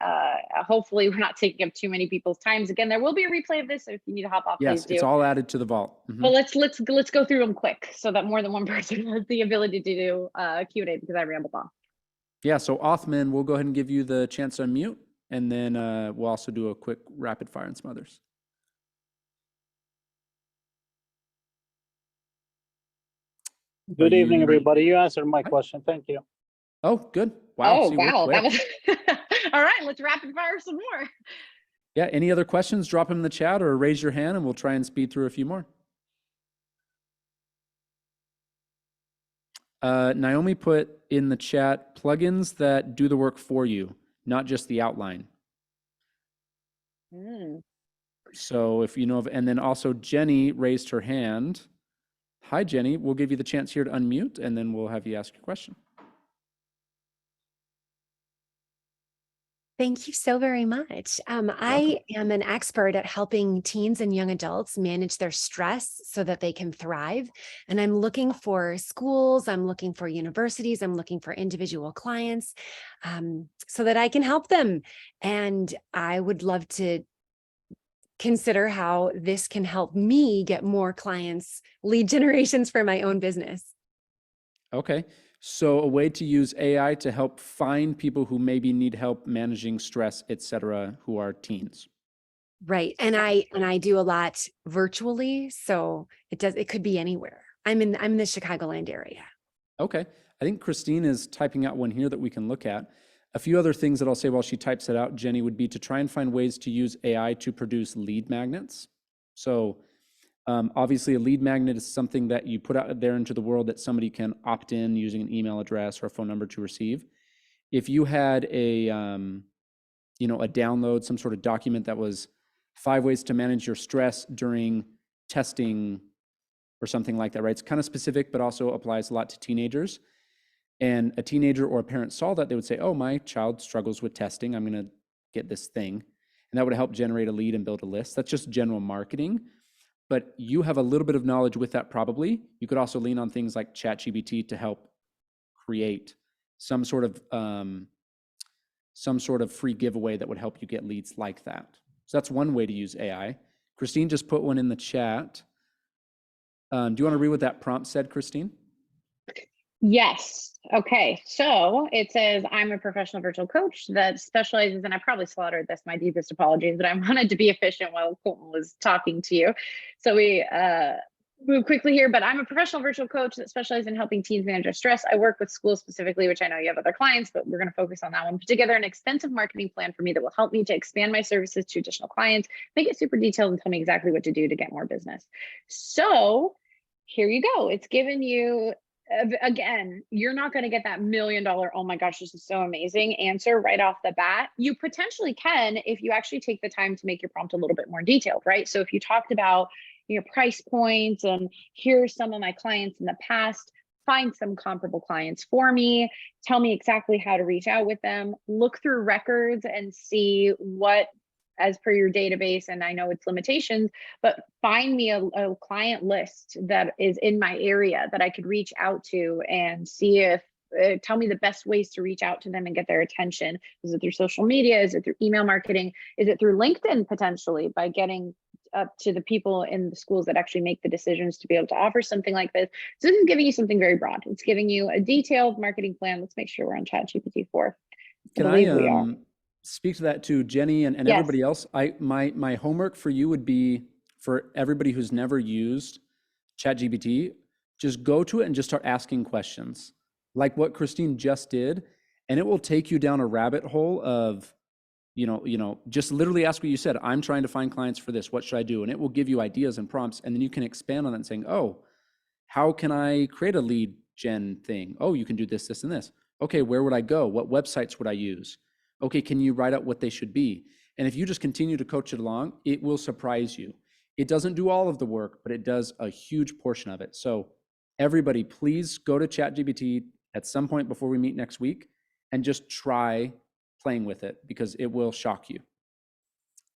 Hopefully we're not taking up too many people's times. Again, there will be a replay of this, so if you need to hop off, Yes, please it's do. all added to the vault. Mhm. But let's go through them quick so that more than one person has the ability to do Q&A because I rambled on. Yeah, so Othman, we'll go ahead and give you the chance to unmute, and then we'll also do a quick rapid fire on some others. Good evening, you- everybody. You answered my Hi. question. Thank you. Oh, good. Wow. Oh, see, we're wow. That quick. was all right. Let's rapid fire some more. Yeah, any other questions, drop them in the chat or raise your hand and we'll try and speed through a few more. Naomi put in the chat plugins that do the work for you, not just the outline. So if you know of, and then also Jenny raised her hand. Hi, Jenny. We'll give you the chance here to unmute and then we'll have you ask your question. Thank you so very much. I am an expert at helping teens and young adults manage their stress so that they can thrive. And I'm looking for schools, I'm looking for universities, I'm looking for individual clients so that I can help them. And I would love to consider how this can help me get more clients, lead generations for my own business. Okay. So a way to use AI to help find people who maybe need help managing stress, et cetera, who are teens. Right. And I do a lot virtually. So it could be anywhere. I'm in the Chicagoland area. Okay. I think Christine is typing out one here that we can look at. A few other things that I'll say while she types it out, Jenny, would be to try and find ways to use AI to produce lead magnets. So obviously a lead magnet is something that you put out there into the world that somebody can opt in using an email address or a phone number to receive. If you had a download, some sort of document that was 5 ways to manage your stress during testing or something like that, right? It's kind of specific, but also applies a lot to teenagers. And a teenager or a parent saw that, they would say, oh, my child struggles with testing. I'm going to get this thing. And that would help generate a lead and build a list. That's just general marketing. But you have a little bit of knowledge with that probably. You could also lean on things like ChatGPT to help create some sort of free giveaway that would help you get leads like that. So that's one way to use AI. Christine just put one in the chat. Do you want to read what that prompt said, Christine? Yes. Okay. So it says, I'm a professional virtual coach that specializes, and I probably slaughtered this, my deepest apologies, but I wanted to be efficient while Colton was talking to you. So we move quickly here, but I'm a professional virtual coach that specializes in helping teens manage their stress. I work with schools specifically, which I know you have other clients, but we're going to focus on that one. Put together an extensive marketing plan for me that will help me to expand my services to additional clients, make it super detailed, and tell me exactly what to do to get more business. So here you go. It's given you, again, you're not going to get that $1 million, oh my gosh, this is so amazing answer right off the bat. You potentially can if you actually take the time to make your prompt a little bit more detailed, right? So if you talked about your price points and here's some of my clients in the past, find some comparable clients for me, tell me exactly how to reach out with them, look through records and see what, as per your database, and I know it's limitations, but find me a client list that is in my area that I could reach out to and see if, tell me the best ways to reach out to them and get their attention. Is it through social media? Is it through email marketing? Is it through LinkedIn potentially, by getting up to the people in the schools that actually make the decisions to be able to offer something like this? So this is giving you something very broad. It's giving you a detailed marketing plan. Let's make sure we're on ChatGPT 4. Can I speak to that too, Jenny and Yes. everybody else? My homework for you would be, for everybody who's never used ChatGPT, just go to it and just start asking questions like what Christine just did. And it will take you down a rabbit hole of, just literally ask what you said. I'm trying to find clients for this. What should I do? And it will give you ideas and prompts. And then you can expand on it and saying, oh, how can I create a lead gen thing? Oh, you can do this, this, and this. Okay, where would I go? What websites would I use? Okay, can you write out what they should be? And if you just continue to coach it along, it will surprise you. It doesn't do all of the work, but it does a huge portion of it. So everybody, please go to ChatGPT at some point before we meet next week and just try playing with it, because it will shock you.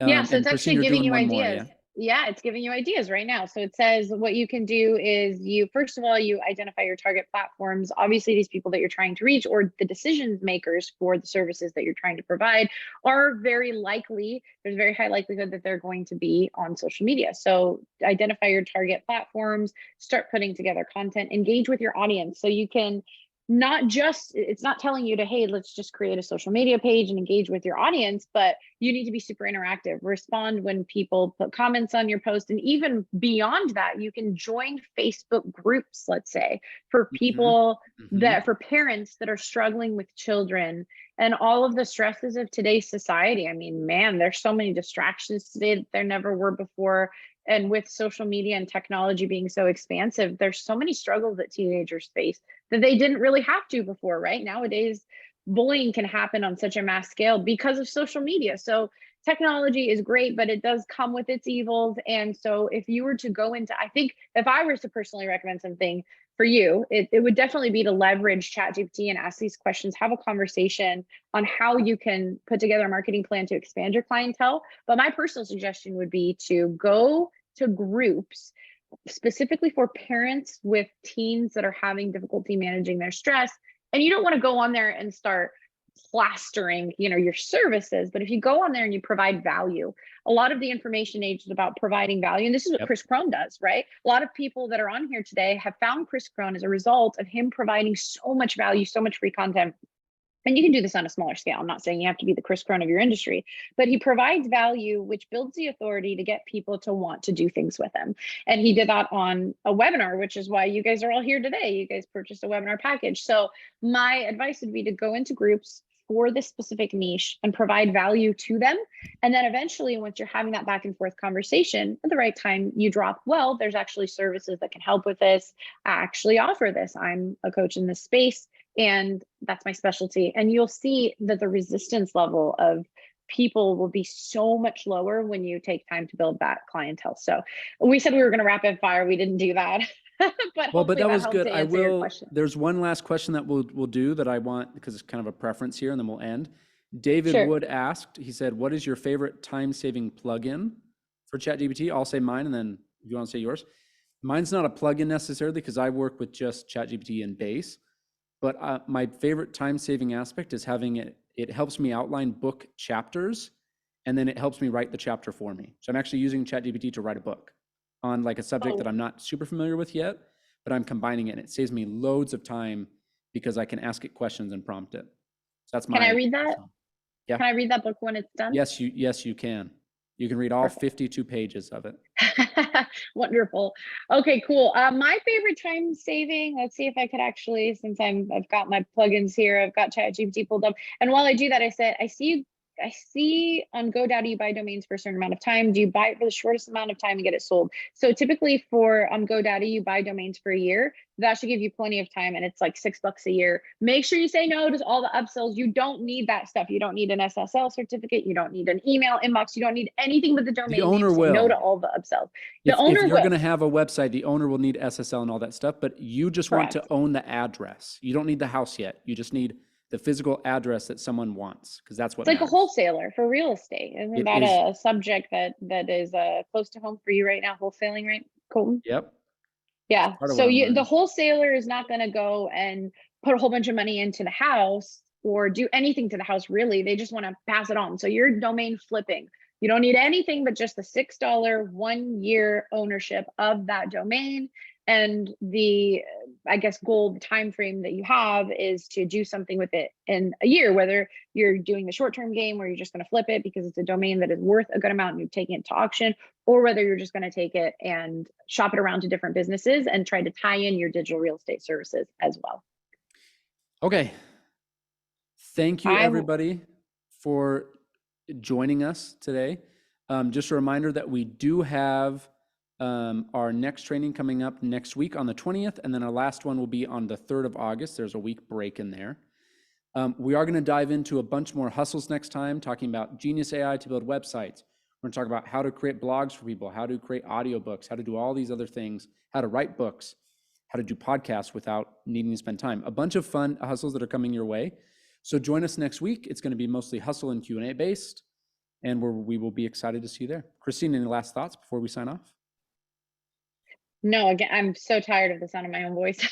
Yeah, so and it's Christine, actually you're giving doing you one more, ideas. yeah? Yeah, it's giving you ideas right now. So it says what you can do is you, first of all, you identify your target platforms, obviously these people that you're trying to reach or the decision makers for the services that you're trying to provide are very likely, there's a very high likelihood that they're going to be on social media. So identify your target platforms, start putting together content, engage with your audience so you can not just, it's not telling you to, hey, let's just create a social media page and engage with your audience, but you need to be super interactive, respond when people put comments on your post. And even beyond that, you can join Facebook groups, let's say, for people that, for parents that are struggling with children and all of the stresses of today's society. I mean, man, there's so many distractions today that there never were before. And with social media and technology being so expansive, there's so many struggles that teenagers face that they didn't really have to before, right? Nowadays, bullying can happen on such a mass scale because of social media. So technology is great, but it does come with its evils. And so if you were to go into, I think if I were to personally recommend something for you, it would definitely be to leverage ChatGPT and ask these questions, have a conversation on how you can put together a marketing plan to expand your clientele. But my personal suggestion would be to go to groups specifically for parents with teens that are having difficulty managing their stress. And you don't want to go on there and start plastering, your services. But if you go on there and you provide value, a lot of the information age is about providing value. And this is what Chris Crone does, right? A lot of people that are on here today have found Chris Crone as a result of him providing so much value, so much free content. And you can do this on a smaller scale. I'm not saying you have to be the Chris Crone of your industry, but he provides value, which builds the authority to get people to want to do things with him. And he did that on a webinar, which is why you guys are all here today. You guys purchased a webinar package. So my advice would be to go into groups for this specific niche and provide value to them. And then eventually, once you're having that back and forth conversation, at the right time, you drop, well, there's actually services that can help with this. I actually offer this. I'm a coach in this space, and that's my specialty. And you'll see that the resistance level of people will be so much lower when you take time to build that clientele. So we said we were going to rapid fire. We didn't do that. But that was good. I will. There's one last question that we'll do that I want, because it's kind of a preference here, and then we'll end. David Wood asked, he said, what is your favorite time-saving plugin for ChatGPT? I'll say mine, and then if you want to say yours. Mine's not a plugin necessarily, because I work with just ChatGPT and Base. But my favorite time-saving aspect is having it helps me outline book chapters, and then it helps me write the chapter for me. So I'm actually using ChatGPT to write a book on like a subject that I'm not super familiar with yet, but I'm combining it, and it saves me loads of time because I can ask it questions and prompt it. So that's my. Can I read that? Yeah. Can I read that book when it's done? Yes, you can. You can read all 52 pages of it. Wonderful. Okay, cool. My favorite time saving, let's see if I could actually, since I've got my plugins here, I've got ChatGPT pulled up. And while I do that, I see on GoDaddy you buy domains for a certain amount of time. Do you buy it for the shortest amount of time and get it sold? So typically for GoDaddy, you buy domains for a year. That should give you plenty of time, and it's like $6 a year. Make sure you say no to all the upsells. You don't need that stuff. You don't need an SSL certificate. You don't need an email inbox. You don't need anything but the domain. The owner will. No to all the upsells. If you're going to have a website, the owner will need SSL and all that stuff, but you just want to own the address. You don't need the house yet. You just need the physical address that someone wants, because that's what it's like a wholesaler for real estate. Isn't that a subject that is close to home for you right now? Wholesaling, right, Colton? Yep. Yeah. So the wholesaler is not going to go and put a whole bunch of money into the house or do anything to the house, really. They just want to pass it on. So you're domain flipping. You don't need anything but just the $6 1-year ownership of that domain. And the, I guess, goal time frame that you have is to do something with it in a year, whether you're doing the short-term game where you're just going to flip it because it's a domain that is worth a good amount and you're taking it to auction, or whether you're just going to take it and shop it around to different businesses and try to tie in your digital real estate services as well. Okay. Thank you, everybody, for joining us today. Just a reminder that we do have our next training coming up next week on the 20th, and then our last one will be on the 3rd of August. There's a week break in there. We are going to dive into a bunch more hustles next time, talking about Genius AI to build websites. We're going to talk about how to create blogs for people, how to create audiobooks, how to do all these other things, how to write books, how to do podcasts without needing to spend time. A bunch of fun hustles that are coming your way. So join us next week. It's going to be mostly hustle and Q&A based. and we will be excited to see you there. Christine, any last thoughts before we sign off? No, again, I'm so tired of the sound of my own voice.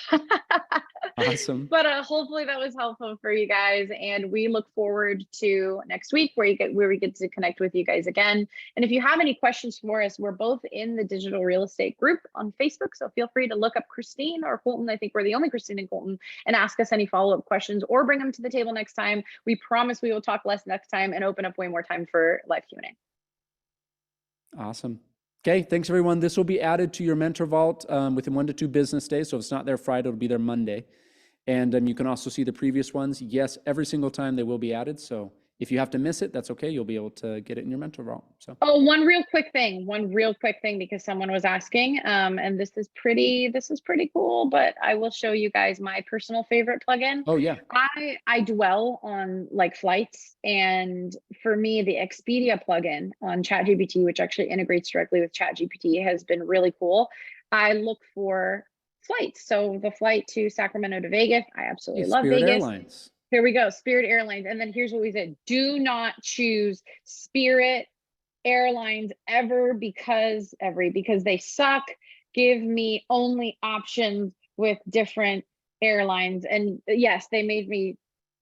Awesome. But hopefully that was helpful for you guys, and we look forward to next week where we get to connect with you guys again. And if you have any questions for us, we're both in the digital real estate group on Facebook, so feel free to look up Christine or Colton. I think we're the only Christine and Colton, and ask us any follow-up questions or bring them to the table next time. We promise we will talk less next time and open up way more time for live Q&A. Awesome. Okay, thanks everyone. This will be added to your Mentor Vault within 1 to 2 business days. So if it's not there Friday, it'll be there Monday. And you can also see the previous ones. Yes, every single time they will be added. So if you have to miss it, that's okay. You'll be able to get it in your Mentor Vault. So Oh, one real quick thing, because someone was asking, and this is pretty cool, but I will show you guys my personal favorite plugin. oh yeah, I dwell on like flights, and for me, the Expedia plugin on ChatGPT, which actually integrates directly with ChatGPT, has been really cool. I look for flights. So the flight to Sacramento to Vegas, I absolutely love Spirit Vegas. Airlines. Here we go, Spirit Airlines. And then here's what we said: do not choose Spirit Airlines ever because they suck. Give me only options with different airlines. And yes, they made me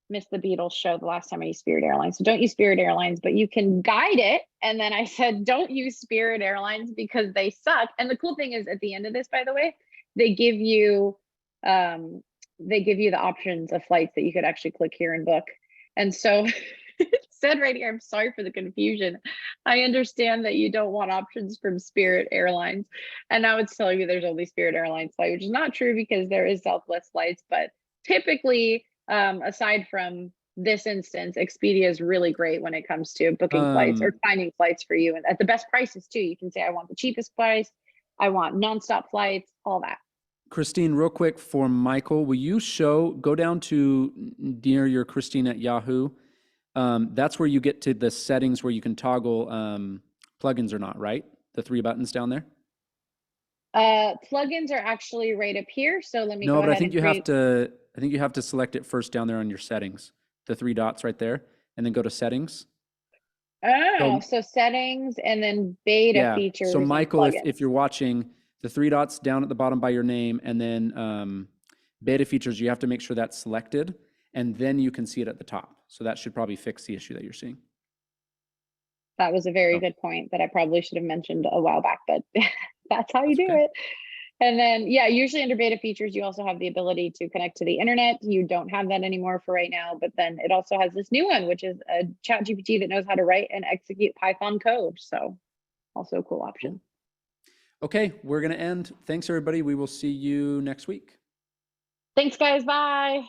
miss the Beatles show the last time I used Spirit Airlines. So don't use Spirit Airlines, but you can guide it. And then I said, don't use Spirit Airlines because they suck. And the cool thing is, at the end of this, by the way, they give you the options of flights that you could actually click here and book. And so it said right here, I'm sorry for the confusion. I understand that you don't want options from Spirit Airlines. And now it's telling you there's only Spirit Airlines flight, which is not true because there is Southwest flights. But typically, aside from this instance, Expedia is really great when it comes to booking flights or finding flights for you, and at the best prices too. You can say, I want the cheapest price, I want nonstop flights, all that. Christine, real quick for Michael, will you go down to near your Christine at Yahoo? That's where you get to the settings where you can toggle plugins or not, right? The 3 buttons down there? Plugins are actually right up here. So let me go No, but ahead I think and you have to select it first down there on your settings, the 3 dots right there, and then go to settings. So settings and then beta features. So and Michael, if plugins. you're watching, the 3 dots down at the bottom by your name, and then beta features, you have to make sure that's selected, and then you can see it at the top. So that should probably fix the issue that you're seeing. That was a very good point that I probably should have mentioned a while back, but that's how you do okay. it. And then, yeah, usually under beta features, you also have the ability to connect to the internet. You don't have that anymore for right now, but then it also has this new one, which is a ChatGPT that knows how to write and execute Python code. So also a cool option. Okay, we're going to end. Thanks, everybody. We will see you next week. Thanks, guys. Bye.